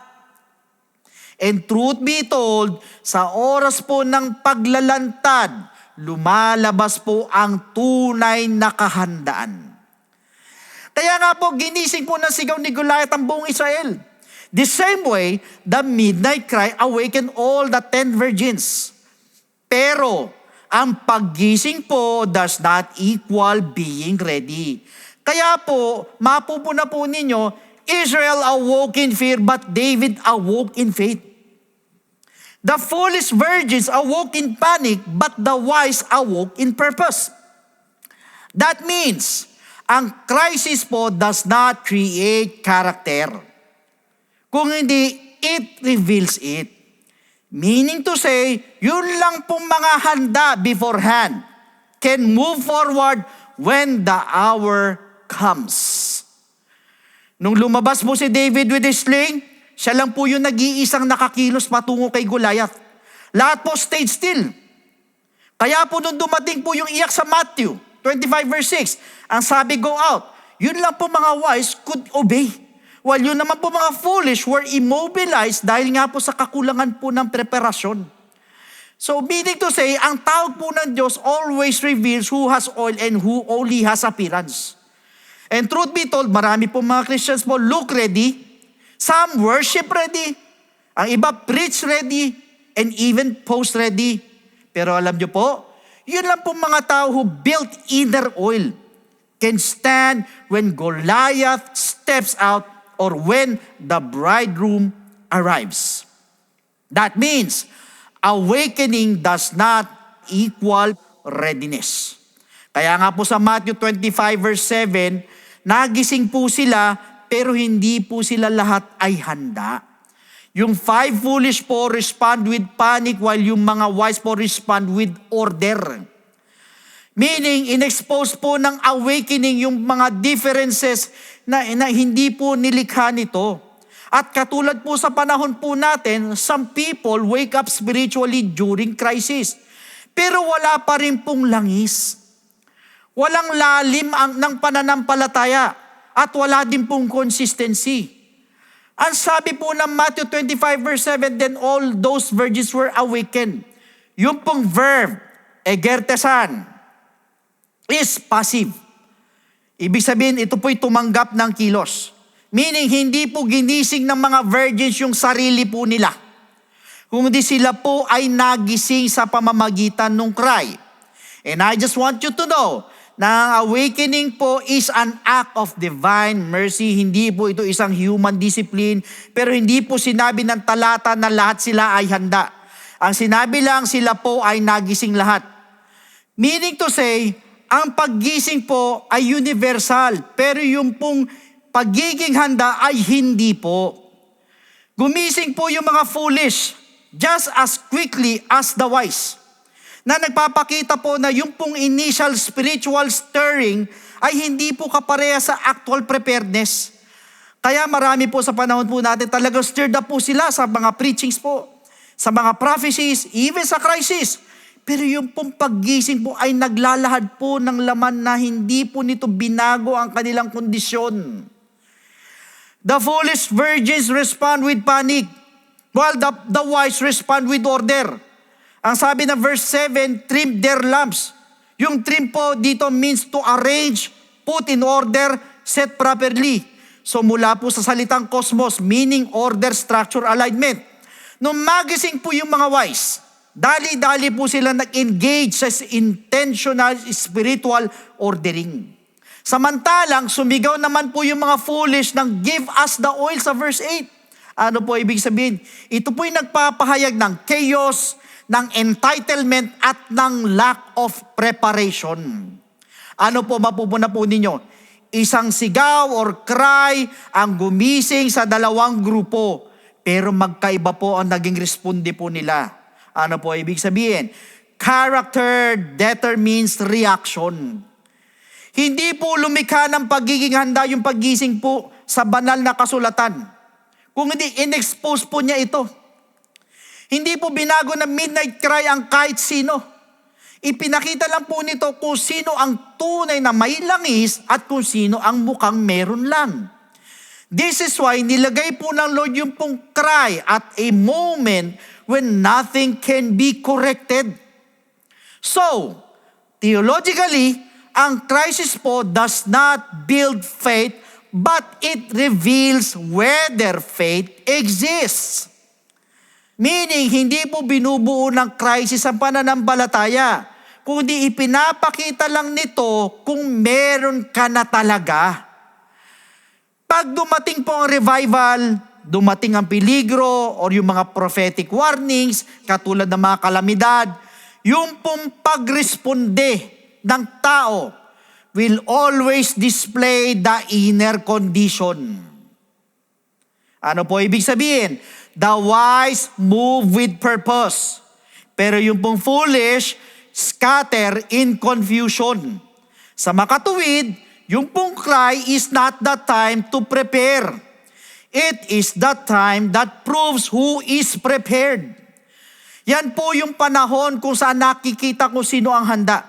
And truth be told, sa oras po ng paglalantad, lumalabas po ang tunay na kahandaan. Kaya nga po, ginising po ng sigaw ni Goliath ang buong Israel. The same way, the midnight cry awakened all the 10 virgins. Pero, ang paggising po does not equal being ready. Kaya po, mapupuna po ninyo, Israel awoke in fear, but David awoke in faith. The foolish virgins awoke in panic, but the wise awoke in purpose. That means, ang crisis po does not create character. Kung hindi, it reveals it. Meaning to say, yun lang pong mga handa beforehand can move forward when the hour comes. Nung lumabas po si David with his sling, siya lang po yung nag-iisang nakakilos patungo kay Goliath. Lahat po stayed still. Kaya po nung dumating po yung iyak sa Matthew 25 verse 6, ang sabi, go out. Yun lang po mga wise could obey. While yun naman po mga foolish were immobilized dahil nga po sa kakulangan po ng preparasyon. So meaning to say, ang tawag po ng Diyos always reveals who has oil and who only has appearance. And truth be told, marami po mga Christians po look ready, some worship ready, ang iba preach ready, and even post ready. Pero alam nyo po, yun lang po mga tao who built inner oil can stand when Goliath steps out or when the bridegroom arrives. That means, awakening does not equal readiness. Kaya nga po sa Matthew 25 verse 7, nagising po sila pero hindi po sila lahat ay handa. Yung 5 foolish po respond with panic while yung mga wise po respond with order. Meaning, in-expose po ng awakening yung mga differences na hindi po nilikha nito. At katulad po sa panahon po natin, some people wake up spiritually during crisis. Pero wala pa rin pong langis. Walang lalim ng pananampalataya at wala din pong consistency. Ang sabi po ng Matthew 25 verse 7, then all those virgins were awakened. Yung pong verb, egertesan, is passive. Ibig sabihin, ito po'y tumanggap ng kilos. Meaning, hindi po ginising ng mga virgins yung sarili po nila. Kundi sila po ay nagising sa pamamagitan ng cry. And I just want you to know na ang awakening po is an act of divine mercy. Hindi po ito isang human discipline. Pero hindi po sinabi ng talata na lahat sila ay handa. Ang sinabi lang, sila po ay nagising lahat. Meaning to say, ang paggising po ay universal. Pero yung pong pagiging handa ay hindi po. Gumising po yung mga foolish just as quickly as the wise. Na nagpapakita po na yung pong initial spiritual stirring ay hindi po kapareha sa actual preparedness. Kaya marami po sa panahon po natin talagang stirred up po sila sa mga preachings po, sa mga prophecies, even sa crisis. Pero yung pong paggising po ay naglalahad po ng laman na hindi po nito binago ang kanilang kondisyon. The foolish virgins respond with panic, while the wise respond with order. Ang sabi ng verse 7, trim their lamps. Yung trim po dito means to arrange, put in order, set properly. So mula po sa salitang cosmos, meaning order, structure, alignment. Nung magising po yung mga wise, dali-dali po sila nag-engage sa intentional spiritual ordering. Samantalang, sumigaw naman po yung mga foolish ng give us the oil sa verse 8. Ano po ibig sabihin? Ito po'y nagpapahayag ng chaos, ng entitlement at ng lack of preparation. Ano po mapupuna po ninyo? Isang sigaw or cry ang gumising sa dalawang grupo, pero magkaiba po ang naging responde po nila. Ano po ibig sabihin? Character determines reaction. Hindi po lumikha ng pagiging handa yung paggising po sa banal na kasulatan. Kung hindi, in-expose po niya ito. Hindi po binago na midnight cry ang kahit sino. Ipinakita lang po nito kung sino ang tunay na may langis at kung sino ang mukhang meron lang. This is why nilagay po ng Lord yung pong cry at a moment when nothing can be corrected. So, theologically, ang crisis po does not build faith, but it reveals whether faith exists. Meaning, hindi po binubuo ng crisis ang pananampalataya, kundi ipinapakita lang nito kung meron ka na talaga. Pag dumating po ang revival, dumating ang peligro or yung mga prophetic warnings, katulad ng mga kalamidad, yung pong pagresponde ng tao will always display the inner condition. Ano po ibig sabihin? The wise move with purpose. Pero yung pong foolish, scatter in confusion. Sa makatuwid, yung pong cry is not the time to prepare. It is the time that proves who is prepared. Yan po yung panahon kung saan nakikita kung sino ang handa.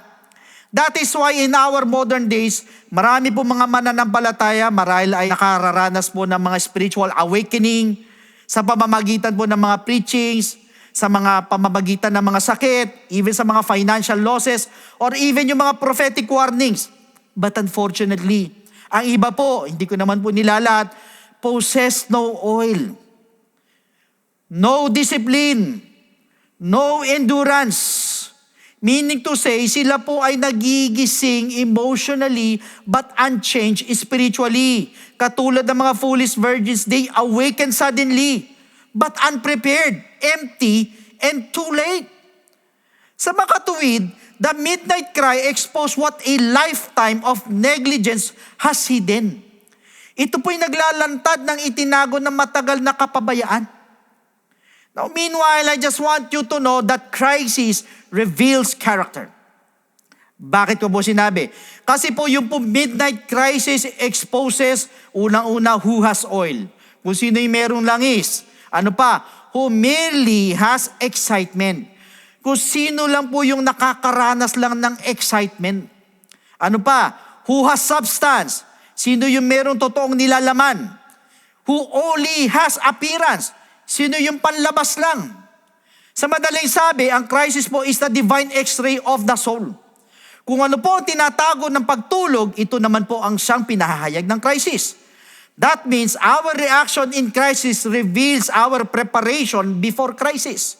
That is why in our modern days, marami po mga mananampalataya, marahil ay nakararanas po ng mga spiritual awakening sa pamamagitan po ng mga preachings, sa mga pamamagitan ng mga sakit, even sa mga financial losses, or even yung mga prophetic warnings. But unfortunately, ang iba po, hindi ko naman po nilalat, possess no oil, no discipline, no endurance. Meaning to say, sila po ay nagigising emotionally but unchanged spiritually. Katulad ng mga foolish virgins, they awaken suddenly but unprepared, empty, and too late. Sa makatuwid, the midnight cry exposed what a lifetime of negligence has hidden. Ito po'y naglalantad ng itinago ng matagal na kapabayaan. Now, meanwhile, I just want you to know that crisis reveals character. Bakit ko po sinabi? Kasi po yung po midnight crisis exposes unang-una who has oil. Kung sino yung merong langis. Ano pa? Who merely has excitement. Kung sino lang po yung nakakaranas lang ng excitement. Ano pa? Who has substance. Sino yung merong totoong nilalaman. Who only has appearance. Sino yung panlabas lang? Sa madaling sabi, ang crisis po is the divine x-ray of the soul. Kung ano po ang tinatago ng pagtulog, ito naman po ang siyang pinahahayag ng crisis. That means our reaction in crisis reveals our preparation before crisis.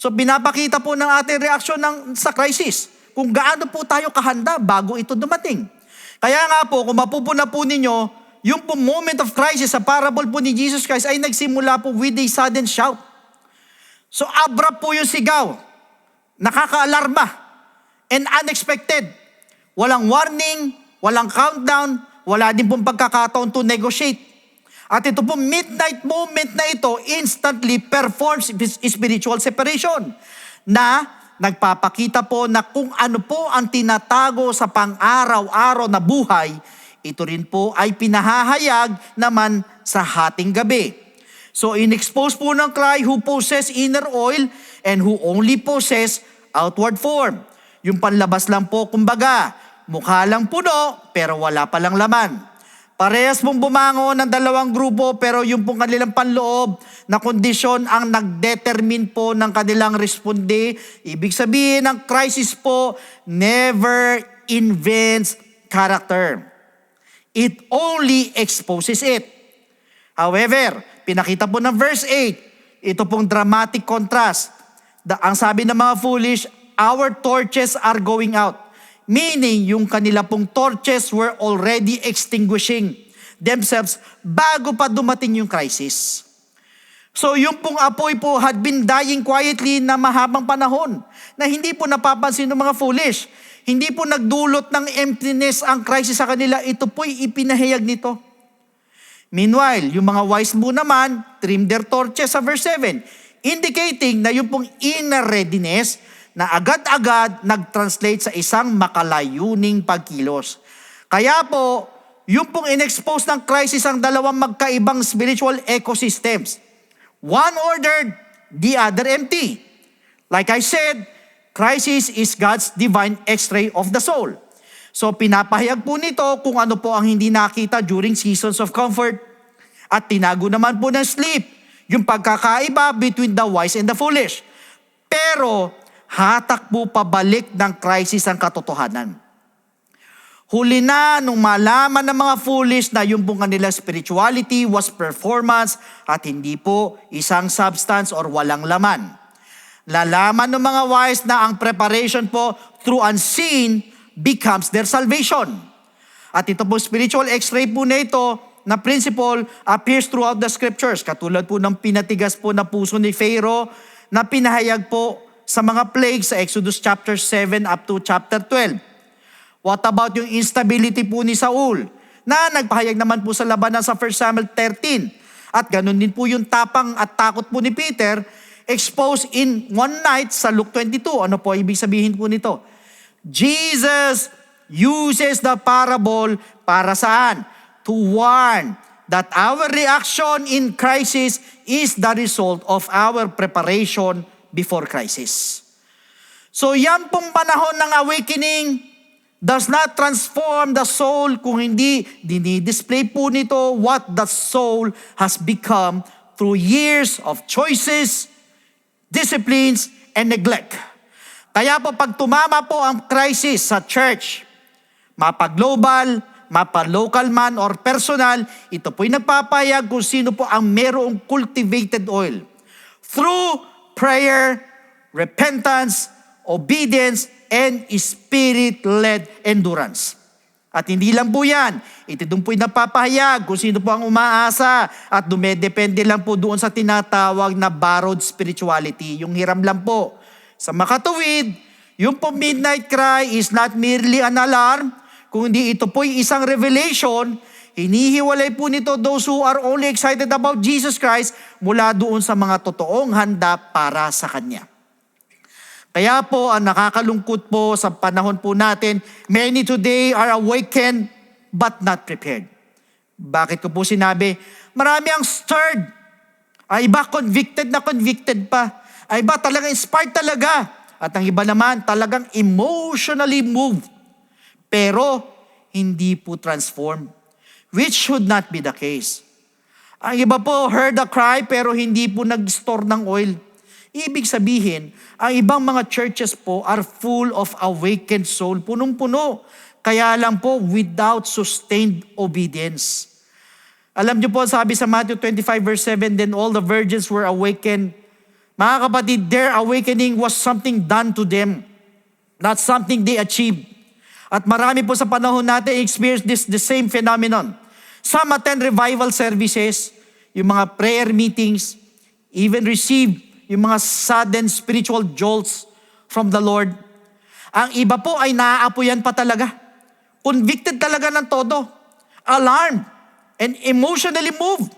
So pinapakita po ng ating reaksyon sa crisis kung gaano po tayo kahanda bago ito dumating. Kaya nga po, kung mapupuna po ninyo, yung po moment of crisis sa parable po ni Jesus Christ ay nagsimula po with a sudden shout. So abrupt po yung sigaw, nakakaalarma, and unexpected. Walang warning, walang countdown, wala din pong pagkakataon to negotiate. At ito po midnight moment na ito instantly performs spiritual separation na nagpapakita po na kung ano po ang tinatago sa pang-araw-araw na buhay, ito rin po ay pinahahayag naman sa hating gabi. So in-expose po ng cry who possess inner oil and who only possess outward form. Yung panlabas lang po, kumbaga, mukha lang puno pero wala palang laman. Parehas pong bumangon ng dalawang grupo pero yung pong kanilang panloob na kondisyon ang nagdetermine po ng kanilang responde. Ibig sabihin, ang crisis po never invents character. It only exposes it. However, pinakita po ng verse 8, ito pong dramatic contrast. Ang sabi ng mga foolish, our torches are going out. Meaning, yung kanila pong torches were already extinguishing themselves bago pa dumating yung crisis. So yung pong apoy po had been dying quietly na mahabang panahon na hindi po napapansin ng mga foolish. Hindi po nagdulot ng emptiness ang crisis sa kanila. Ito po'y ipinahayag nito. Meanwhile, yung mga wise mo naman, trim their torches sa verse 7, indicating na yung pong inner readiness na agad-agad nag-translate sa isang makalayuning pagkilos. Kaya po, yung pong in-expose ng crisis ang dalawang magkaibang spiritual ecosystems. One ordered, the other empty. Like I said, crisis is God's divine x-ray of the soul. So pinapahayag po nito kung ano po ang hindi nakita during seasons of comfort. At tinago naman po ng sleep, yung pagkakaiba between the wise and the foolish. Pero hatak po pabalik ng crisis ang katotohanan. Huli na nung malaman ng mga foolish na yung pong kanilang spirituality was performance at hindi po isang substance or walang laman. Lalaman ng mga wise na ang preparation po through unseen becomes their salvation. At ito po spiritual x-ray po na ito na principle appears throughout the scriptures. Katulad po ng pinatigas po na puso ni Pharaoh na pinahayag po sa mga plagues sa Exodus chapter 7 up to chapter 12. What about yung instability po ni Saul na nagpahayag naman po sa labanan sa 1 Samuel 13. At ganun din po yung tapang at takot po ni Peter exposed in one night sa Luke 22. Ano po ibig sabihin po nito? Jesus uses the parable para saan? To warn that our reaction in crisis is the result of our preparation before crisis. So yan pong panahon ng awakening does not transform the soul kung hindi dinidisplay po nito what the soul has become through years of choices, disciplines, and neglect. Kaya po pag tumama po ang crisis sa church, mapa-global, mapa-local man or personal, ito po'y nagpapayag kung sino po ang merong cultivated oil. Through prayer, repentance, obedience, and spirit-led endurance. At hindi lang po yan, ito doon po'y napapahayag kung sino po ang umaasa at dumedepende lang po doon sa tinatawag na borrowed spirituality, yung hiram lang po. Sa makatuwid, yung po midnight cry is not merely an alarm, kundi ito po'y isang revelation. Hinihiwalay po nito those who are only excited about Jesus Christ mula doon sa mga totoong handa para sa Kanya. Kaya po, ang nakakalungkot po sa panahon po natin, many today are awakened but not prepared. Bakit ko po sinabi? Marami ang stirred. Ay iba convicted na convicted pa. Ay iba talagang inspired talaga. At ang iba naman talagang emotionally moved. Pero hindi po transformed. Which should not be the case. Ang iba po heard a cry pero hindi po nag-store ng oil. Ibig sabihin, ang ibang mga churches po are full of awakened soul, punong-puno. Kaya lang po, without sustained obedience. Alam niyo po, sabi sa Matthew 25 verse 7, then all the virgins were awakened. Mga kapatid, their awakening was something done to them, not something they achieved. At marami po sa panahon natin experience the same phenomenon. Some attend revival services, yung mga prayer meetings, even receive yung mga sudden spiritual jolts from the Lord. Ang iba po ay naaapoyan pa talaga. Convicted talaga ng todo. Alarmed and emotionally moved.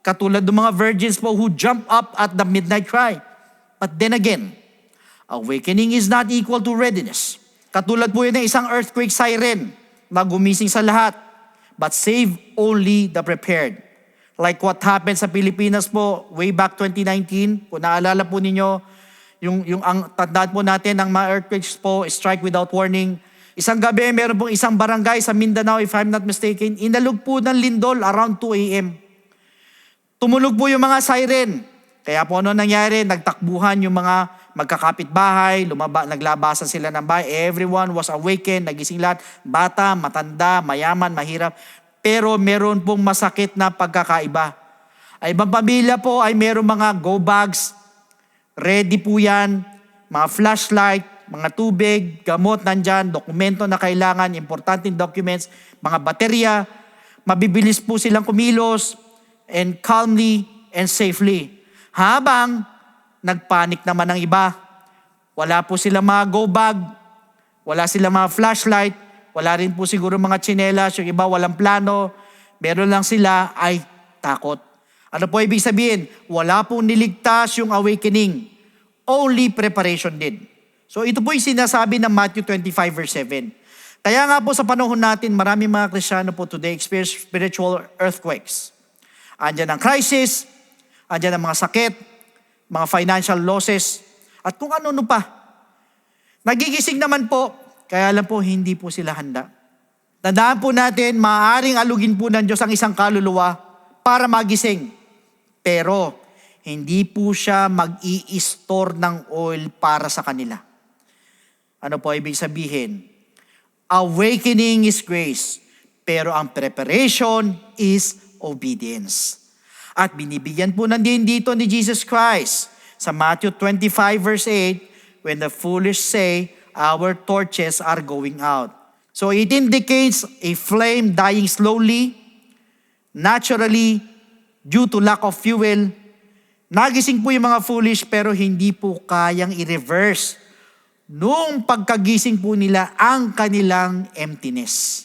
Katulad ng mga virgins po who jump up at the midnight cry. But then again, awakening is not equal to readiness. Katulad po yun ng isang earthquake siren na gumising sa lahat. But save only the prepared. Like what happened sa Pilipinas po way back 2019. Kung naalala po ninyo, yung ang tandaan po natin ng mga earthquakes po, strike without warning. Isang gabi, meron pong isang barangay sa Mindanao, if I'm not mistaken, inalog po ng lindol around 2 a.m. Tumulog po yung mga siren. Kaya po ano nangyari, nagtakbuhan yung mga magkakapitbahay, naglabasan sila ng bahay. Everyone was awakened, nagising lahat. Bata, matanda, mayaman, mahirap. Pero meron pong masakit na pagkakaiba. Ay ibang pamilya po ay meron mga go bags, ready po yan, mga flashlight, mga tubig, gamot nandyan, dokumento na kailangan, importanteng documents, mga baterya, mabibilis po silang kumilos, and calmly and safely. Habang nagpanik naman ng iba, wala po silang mga go bag, wala silang mga flashlight, wala rin po siguro mga tsinelas, yung iba walang plano, meron lang sila ay takot. Ano po ibig sabihin? Wala pong niligtas yung awakening. Only preparation did. So ito po yung sinasabi ng Matthew 25 verse 7. Kaya nga po sa panahon natin, marami mga Kristiyano po today experience spiritual earthquakes. Andyan ang crisis, andyan ang mga sakit, mga financial losses, at kung ano-ano pa. Nagigising naman po, kaya lang po, hindi po sila handa. Tandaan po natin, maaaring alugin po ng Diyos ang isang kaluluwa para magising. Pero, hindi po siya mag-i-store ng oil para sa kanila. Ano po ibig sabihin? Awakening is grace, pero ang preparation is obedience. At binibigyan po din dito ni Jesus Christ sa Matthew 25 verse 8, when the foolish say, our torches are going out. So it indicates a flame dying slowly, naturally, due to lack of fuel. Nagising po yung mga foolish pero hindi po kayang i-reverse nung pagkagising po nila ang kanilang emptiness.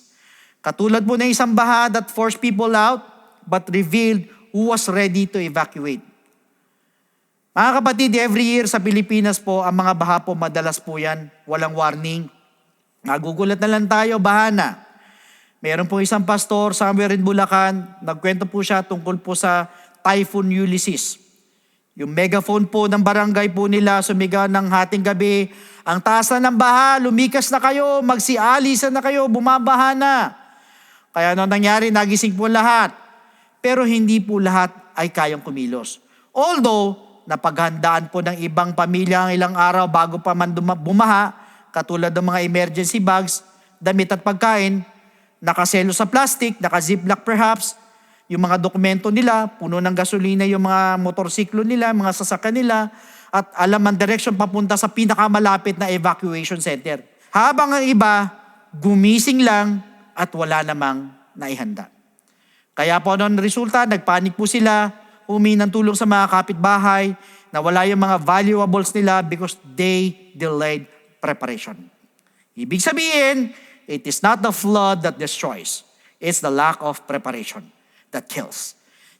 Katulad po ng isang baha that forced people out but revealed who was ready to evacuate. Mga kapatid, every year sa Pilipinas po, ang mga baha po, madalas po yan, walang warning. Nagugulat na lang tayo, baha na. Meron po isang pastor somewhere in Bulacan, nagkwento po siya tungkol po sa Typhoon Ulysses. Yung megaphone po ng barangay po nila, sumigaw ng hating gabi, ang taas na ng baha, lumikas na kayo, magsialisan na kayo, bumabaha na. Kaya ano nangyari, nagising po lahat. Pero hindi po lahat ay kayang kumilos. Although, napaghandaan po ng ibang pamilya ang ilang araw bago pa man bumaha, katulad ng mga emergency bags, damit at pagkain, nakaselo sa plastic, naka-ziplock perhaps, yung mga dokumento nila, puno ng gasolina yung mga motorsiklo nila, mga sasakyan nila, at alam ang direction papunta sa pinakamalapit na evacuation center. Habang ang iba, gumising lang at wala namang naihanda. Kaya po noong resulta, nagpanik po sila, humingi ng tulong sa mga kapitbahay, nawala yung mga valuables nila because they delayed preparation. Ibig sabihin, it is not the flood that destroys. It's the lack of preparation that kills.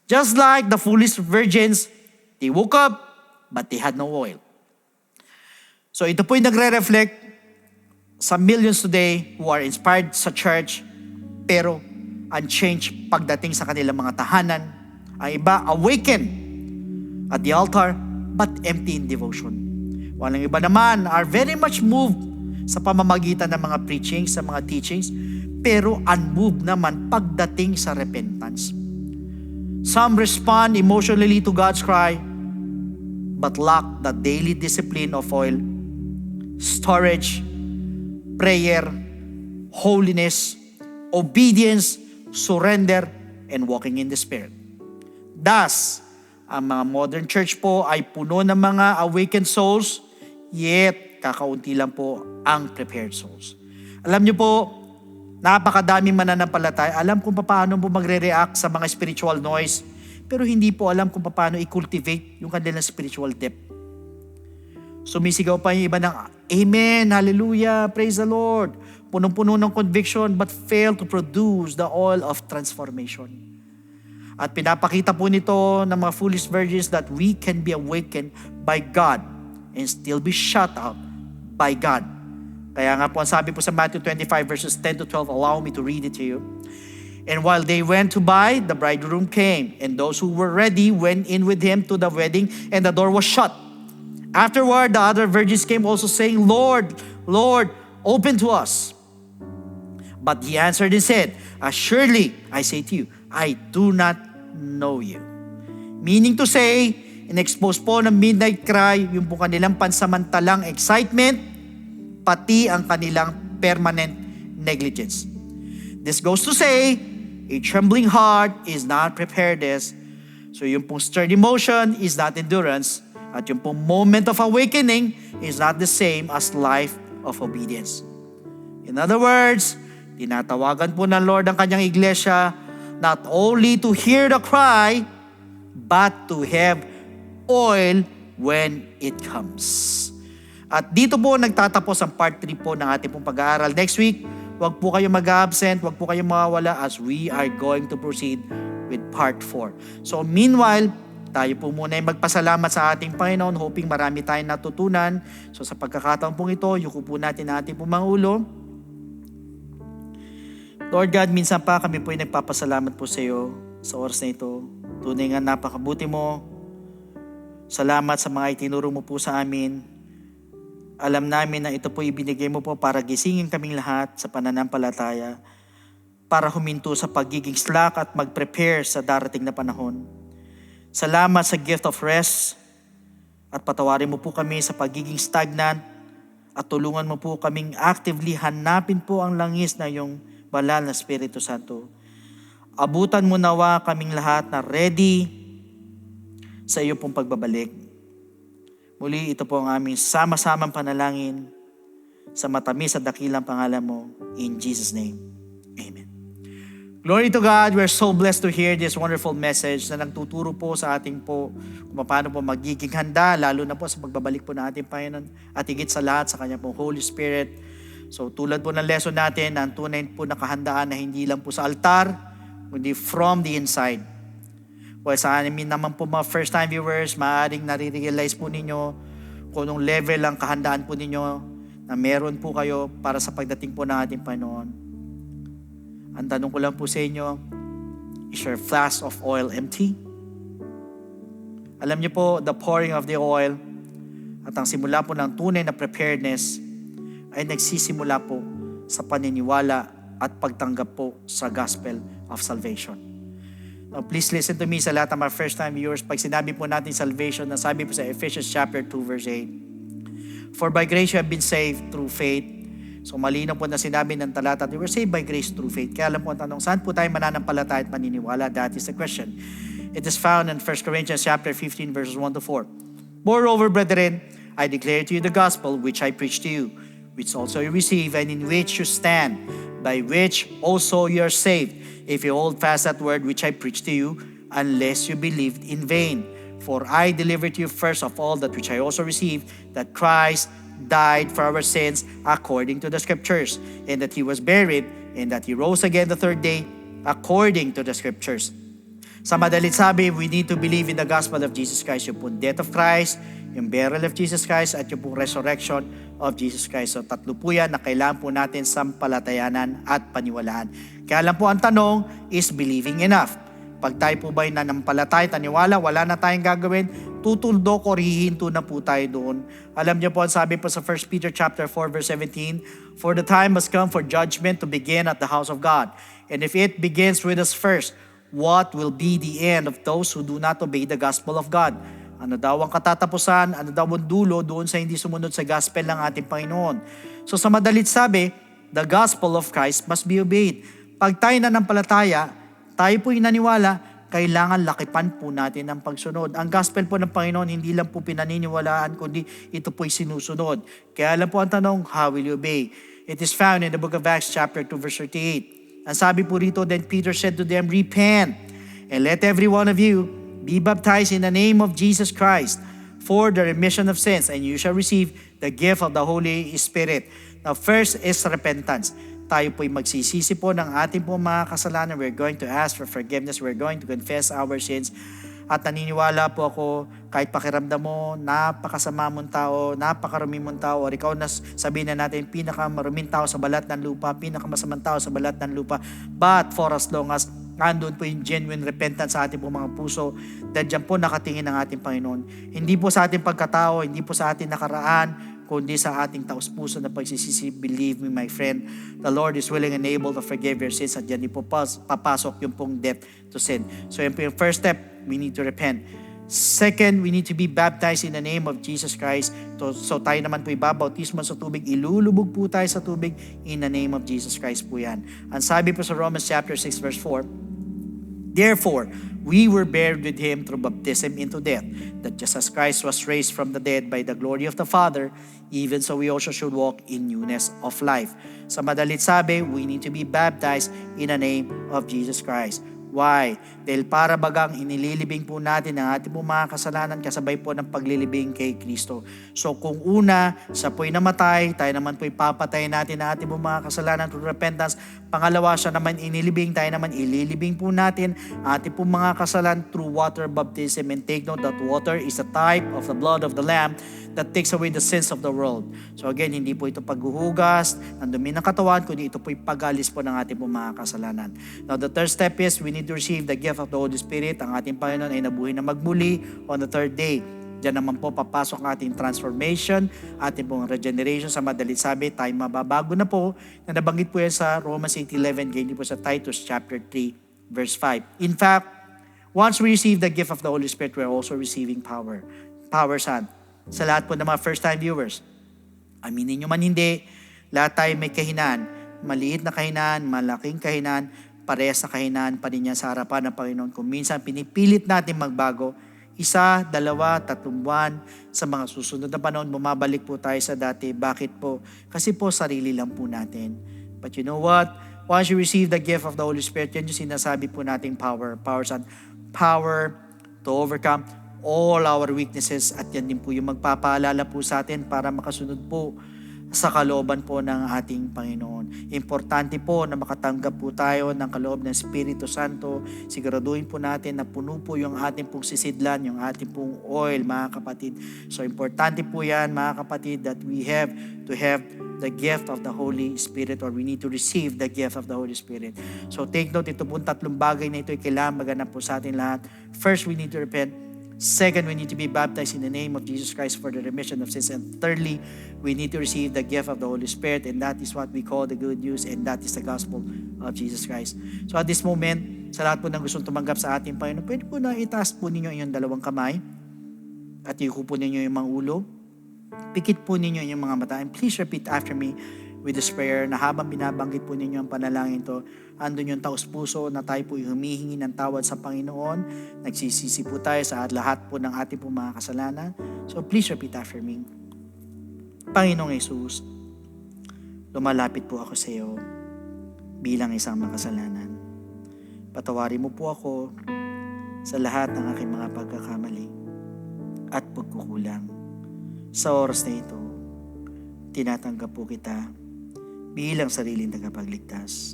Just like the foolish virgins, they woke up, but they had no oil. So ito po yung nagre-reflect sa millions today who are inspired sa church, pero unchanged pagdating sa kanilang mga tahanan. Ang iba, awaken at the altar, but empty in devotion. Walang iba naman are very much moved sa pamamagitan ng mga preachings, sa mga teachings, pero unmoved naman pagdating sa repentance. Some respond emotionally to God's cry, but lack the daily discipline of oil, storage, prayer, holiness, obedience, surrender, and walking in the Spirit. Thus, ang mga modern church po ay puno ng mga awakened souls, yet kakaunti lang po ang prepared souls. Alam niyo po, napakadaming mananampalataya, alam kung paano po magre-react sa mga spiritual noise, pero hindi po alam kung paano i-cultivate yung kanilang spiritual depth. Sumisigaw pa yung iba ng Amen, Hallelujah, Praise the Lord. Punong-puno ng conviction but fail to produce the oil of transformation. At pinapakita po nito ng mga foolish virgins that we can be awakened by God and still be shut out by God. Kaya nga po, ang sabi po sa Matthew 25 verses 10 to 12, allow me to read it to you. And while they went to buy, the bridegroom came, and those who were ready went in with him to the wedding, and the door was shut. Afterward, the other virgins came also saying, Lord, Lord, open to us. But he answered and said, assuredly, I say to you, I do not know you. Meaning to say, in-expose po ng midnight cry, yung po kanilang pansamantalang excitement, pati ang kanilang permanent negligence. This goes to say, a trembling heart is not preparedness. So yung pong stirred emotion is not endurance. At yung pong moment of awakening is not the same as life of obedience. In other words, tinatawagan po ng Lord ang kanyang iglesia not only to hear the cry, but to have oil when it comes. At dito po nagtatapos ang part 3 po ng ating pong pag-aaral. Next week, wag po kayong mag-absent, wag po kayong mawawala as we are going to proceed with part 4. So meanwhile, tayo po muna ay magpasalamat sa ating Panginoon, hoping marami tayong natutunan. So sa pagkakataon pong ito, yuko po natin ang ating pong mga ulo. Lord God, minsan pa kami po ay nagpapasalamat po sa iyo sa oras na ito. Tunay nga napakabuti mo. Salamat sa mga itinuro mo po sa amin. Alam namin na ito po ibinigay mo po para gisingin kaming lahat sa pananampalataya, para huminto sa pagiging slack at mag-prepare sa darating na panahon. Salamat sa gift of rest at patawarin mo po kami sa pagiging stagnant at tulungan mo po kaming actively hanapin po ang langis na iyong banal na Espiritu Santo. Abutan mo nawa kaming lahat na ready sa iyo pong pagbabalik. Muli, ito po ang aming sama-samang panalangin sa matamis at dakilang pangalan mo. In Jesus' name, Amen. Glory to God. We're so blessed to hear this wonderful message na nagtuturo po sa ating po kung paano po magiging handa, lalo na po sa pagbabalik po ng ating Panginoon at higit sa lahat sa Kanya pong Holy Spirit. So tulad po ng lesson natin, ang tunay po na kahandaan na hindi lang po sa altar, kundi from the inside. Well, sa amin naman po mga first-time viewers, maaaring nare-realize po ninyo kung anong level ang kahandaan po ninyo na meron po kayo para sa pagdating po ng ating Panginoon. Ang tanong ko lang po sa inyo, is your flask of oil empty? Alam niyo po, the pouring of the oil at ang simula po ng tunay na preparedness ay nagsisimula po sa paniniwala at pagtanggap po sa gospel of salvation. Now, please listen to me sa lahat ng mga first-time viewers. Pag sinabi po natin salvation, nasabi po sa Ephesians chapter 2 verse 8. For by grace you have been saved through faith. So malinaw po na sinabi ng talata, we were saved by grace through faith. Kaya alam po ang tanong, saan po tayo mananampalataya at maniniwala? That is the question. It is found in 1 Corinthians chapter 15 verses 1 to 4. Moreover, brethren, I declare to you the gospel which I preached to you, which also you receive, and in which you stand, by which also you are saved, if you hold fast that word which I preached to you, unless you believed in vain. For I delivered to you first of all that which I also received, that Christ died for our sins according to the Scriptures, and that He was buried, and that He rose again the third day according to the Scriptures. Sa madalit sabi, we need to believe in the gospel of Jesus Christ, yung pong death of Christ, yung burial of Jesus Christ, at yung pong resurrection of Jesus Christ. So tatlo po yan na kailangan po natin sampalatayanan at paniwalaan. Kaya lang po ang tanong is believing enough. Pag tayo po ba'y nanampalatay, taniwala, wala na tayong gagawin, tutuldok o hihinto na po tayo doon. Alam niyo po, ang sabi po sa 1 Peter chapter 4 verse 17, "For the time has come for judgment to begin at the house of God. And if it begins with us first, what will be the end of those who do not obey the gospel of God?" Ano daw ang katatapusan, ano daw ang dulo doon sa hindi sumunod sa gospel ng ating Panginoon. So sa madalit sabi, the gospel of Christ must be obeyed. Pag tayo nanampalataya, tayo po'y naniwala, kailangan lakipan po natin ang pagsunod. Ang gospel po ng Panginoon, hindi lang po pinaniniwalaan, kundi ito po'y sinusunod. Kaya lang po ang tanong, how will you obey? It is found in the book of Acts chapter 2 verse 38. Ang sabi po rito, then Peter said to them, "Repent, and let every one of you be baptized in the name of Jesus Christ for the remission of sins, and you shall receive the gift of the Holy Spirit." Now, first is repentance. Tayo po'y magsisisi po ng ating po mga kasalanan. We're going to ask for forgiveness. We're going to confess our sins. At naniniwala po ako, kahit pakiramdam mo, napakasama mong tao, napakarumi mong tao, or ikaw na sabihin na natin, pinakamaruming tao sa balat ng lupa, pinakamasamang tao sa balat ng lupa. But for as long as andun po yung genuine repentance sa ating po mga puso, dahil dyan po nakatingin ang ating Panginoon. Hindi po sa ating pagkatao, hindi po sa ating nakaraan, kundi sa ating taos-puso na pagsisisi. Believe me, my friend, the Lord is willing and able to forgive your sins, at dyan din po papasok yung pong death to sin. So yan po yung first step, we need to repent. Second, we need to be baptized in the name of Jesus Christ. So tayo naman po ibabautismo sa tubig, ilulubog po tayo sa tubig in the name of Jesus Christ po yan. Ang sabi po sa Romans chapter 6 verse 4, "Therefore, we were buried with Him through baptism into death, that just as Christ was raised from the dead by the glory of the Father, even so we also should walk in newness of life." Sa madalit sabi, we need to be baptized in the name of Jesus Christ. Why? Dahil para bagang inililibing po natin ang ating po mga kasalanan kasabay po ng paglilibing kay Kristo. So kung una, siya po'y namatay, tayo naman po'y papatayin natin ang ating po mga kasalanan through repentance. Pangalawa, siya naman inilibing, tayo naman ililibing po natin ang ating po mga kasalanan through water baptism. And take note that water is a type of the blood of the Lamb that takes away the sins of the world. So again, hindi po ito paghuhugas ng dumi ng katawan, kundi ito po'y pag-alis po ng ating po mga kasalanan. Now the third step is we need to receive the gift of the Holy Spirit. Ang ating Panginoon ay nabuhay na magmuli on the third day. Diyan naman po papasok ang ating transformation, ating pong regeneration. Sa madalit sabi, tayo mababago na po, na nabanggit po yan sa Romans 8:11, ganyan po sa Titus chapter 3 verse 5. In fact, once we receive the gift of the Holy Spirit, we are also receiving power. Power saan? Sa lahat po ng mga first-time viewers, aminin nyo man hindi, lahat tayo may kahinaan. Maliit na kahinaan, malaking kahinaan, parehas na kahinaan pa rin yan sa harapan ng Panginoon. Kung minsan pinipilit natin magbago, 1, 2, 3 buwan, sa mga susunod na panahon, bumabalik po tayo sa dati. Bakit po? Kasi po sarili lang po natin. But you know what? Once you receive the gift of the Holy Spirit, yan yung sinasabi po nating power. Power saan? Power to overcome all our weaknesses, at yan din po yung magpapaalala po sa atin para makasunod po sa kalooban po ng ating Panginoon. Importante po na makatanggap po tayo ng kaloob ng Espiritu Santo. Siguraduhin po natin na puno po yung ating pong sisidlan, yung ating pong oil, mga kapatid. So importante po yan, mga kapatid, that we have to have the gift of the Holy Spirit, or we need to receive the gift of the Holy Spirit. So take note, ito pong tatlong bagay na ito ay kailangan maganap po sa atin lahat. First, we need to repent. Second, we need to be baptized in the name of Jesus Christ for the remission of sins. And thirdly, we need to receive the gift of the Holy Spirit, and that is what we call the good news, and that is the gospel of Jesus Christ. So at this moment, sa lahat po ng gustong tumanggap sa ating Panginoon, pwede po na itaas po ninyo yung dalawang kamay at yuko po ninyo yung mga ulo. Pikit po ninyo yung mga mata, and please repeat after me. with this prayer na habang binabanggit po ninyo ang panalangin to, andun yung taos-puso na tayo po humihingi ng tawad sa Panginoon. Nagsisisi po tayo sa lahat po ng ating po mga kasalanan. So please repeat after me. Panginoong Jesus, lumalapit po ako sa iyo bilang isang makasalanan. Patawarin mo po ako sa lahat ng aking mga pagkakamali at pagkukulang. Sa oras na ito, tinatanggap po kita bilang sariling tagapagligtas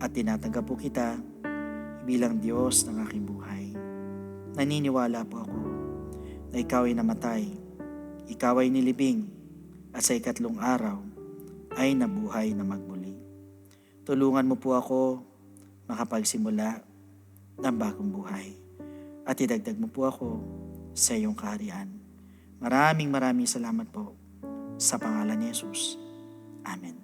at tinatanggap po kita bilang Diyos ng aking buhay. Naniniwala po ako na ikaw ay namatay, ikaw ay nilibing, at sa ikatlong araw ay nabuhay na magmuli. Tulungan mo po ako makapagsimula ng bagong buhay at idagdag mo po ako sa iyong kaharian. Maraming salamat po sa pangalan ni Jesus. Amen.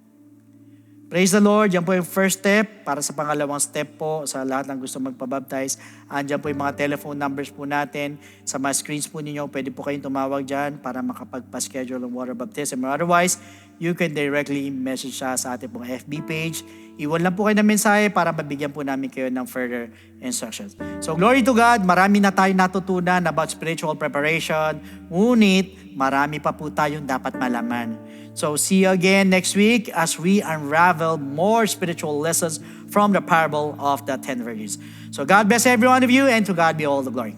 Praise the Lord. Yan po yung first step. Para sa pangalawang step po, sa lahat ng gusto magpabaptize, andyan po yung mga telephone numbers po natin. Sa mga screens po ninyo, pwede po kayong tumawag dyan para makapagpa-schedule ng water baptism. Or otherwise, you can directly message siya sa ating pong FB page. Iwan lang po kayo ng mensahe para mabigyan po namin kayo ng further instructions. So glory to God, marami na tayong natutunan about spiritual preparation. Ngunit, marami pa po tayong dapat malaman. So see you again next week as we unravel more spiritual lessons from the parable of the 10 virgins. So God bless every one of you, and to God be all the glory.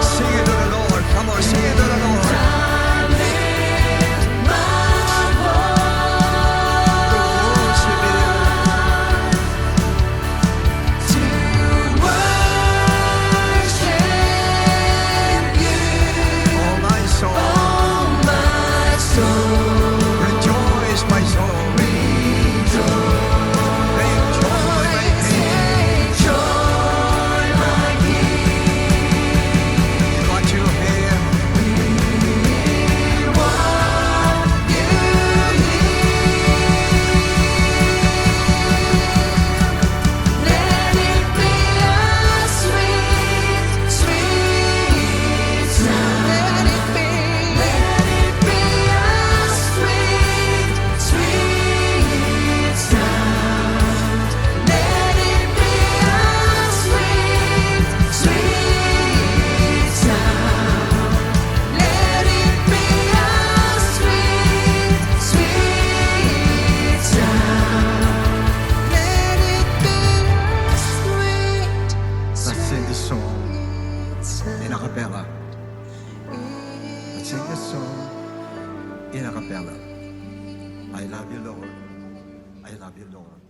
Sing it to the Lord. Come on, sing it to the Lord. Oh, my soul. Rejoice, my soul. Take joy, my King. What you hear? Let's sing this song in a cappella. Let's sing this song in a cappella. I love you, Lord. I love you, Lord.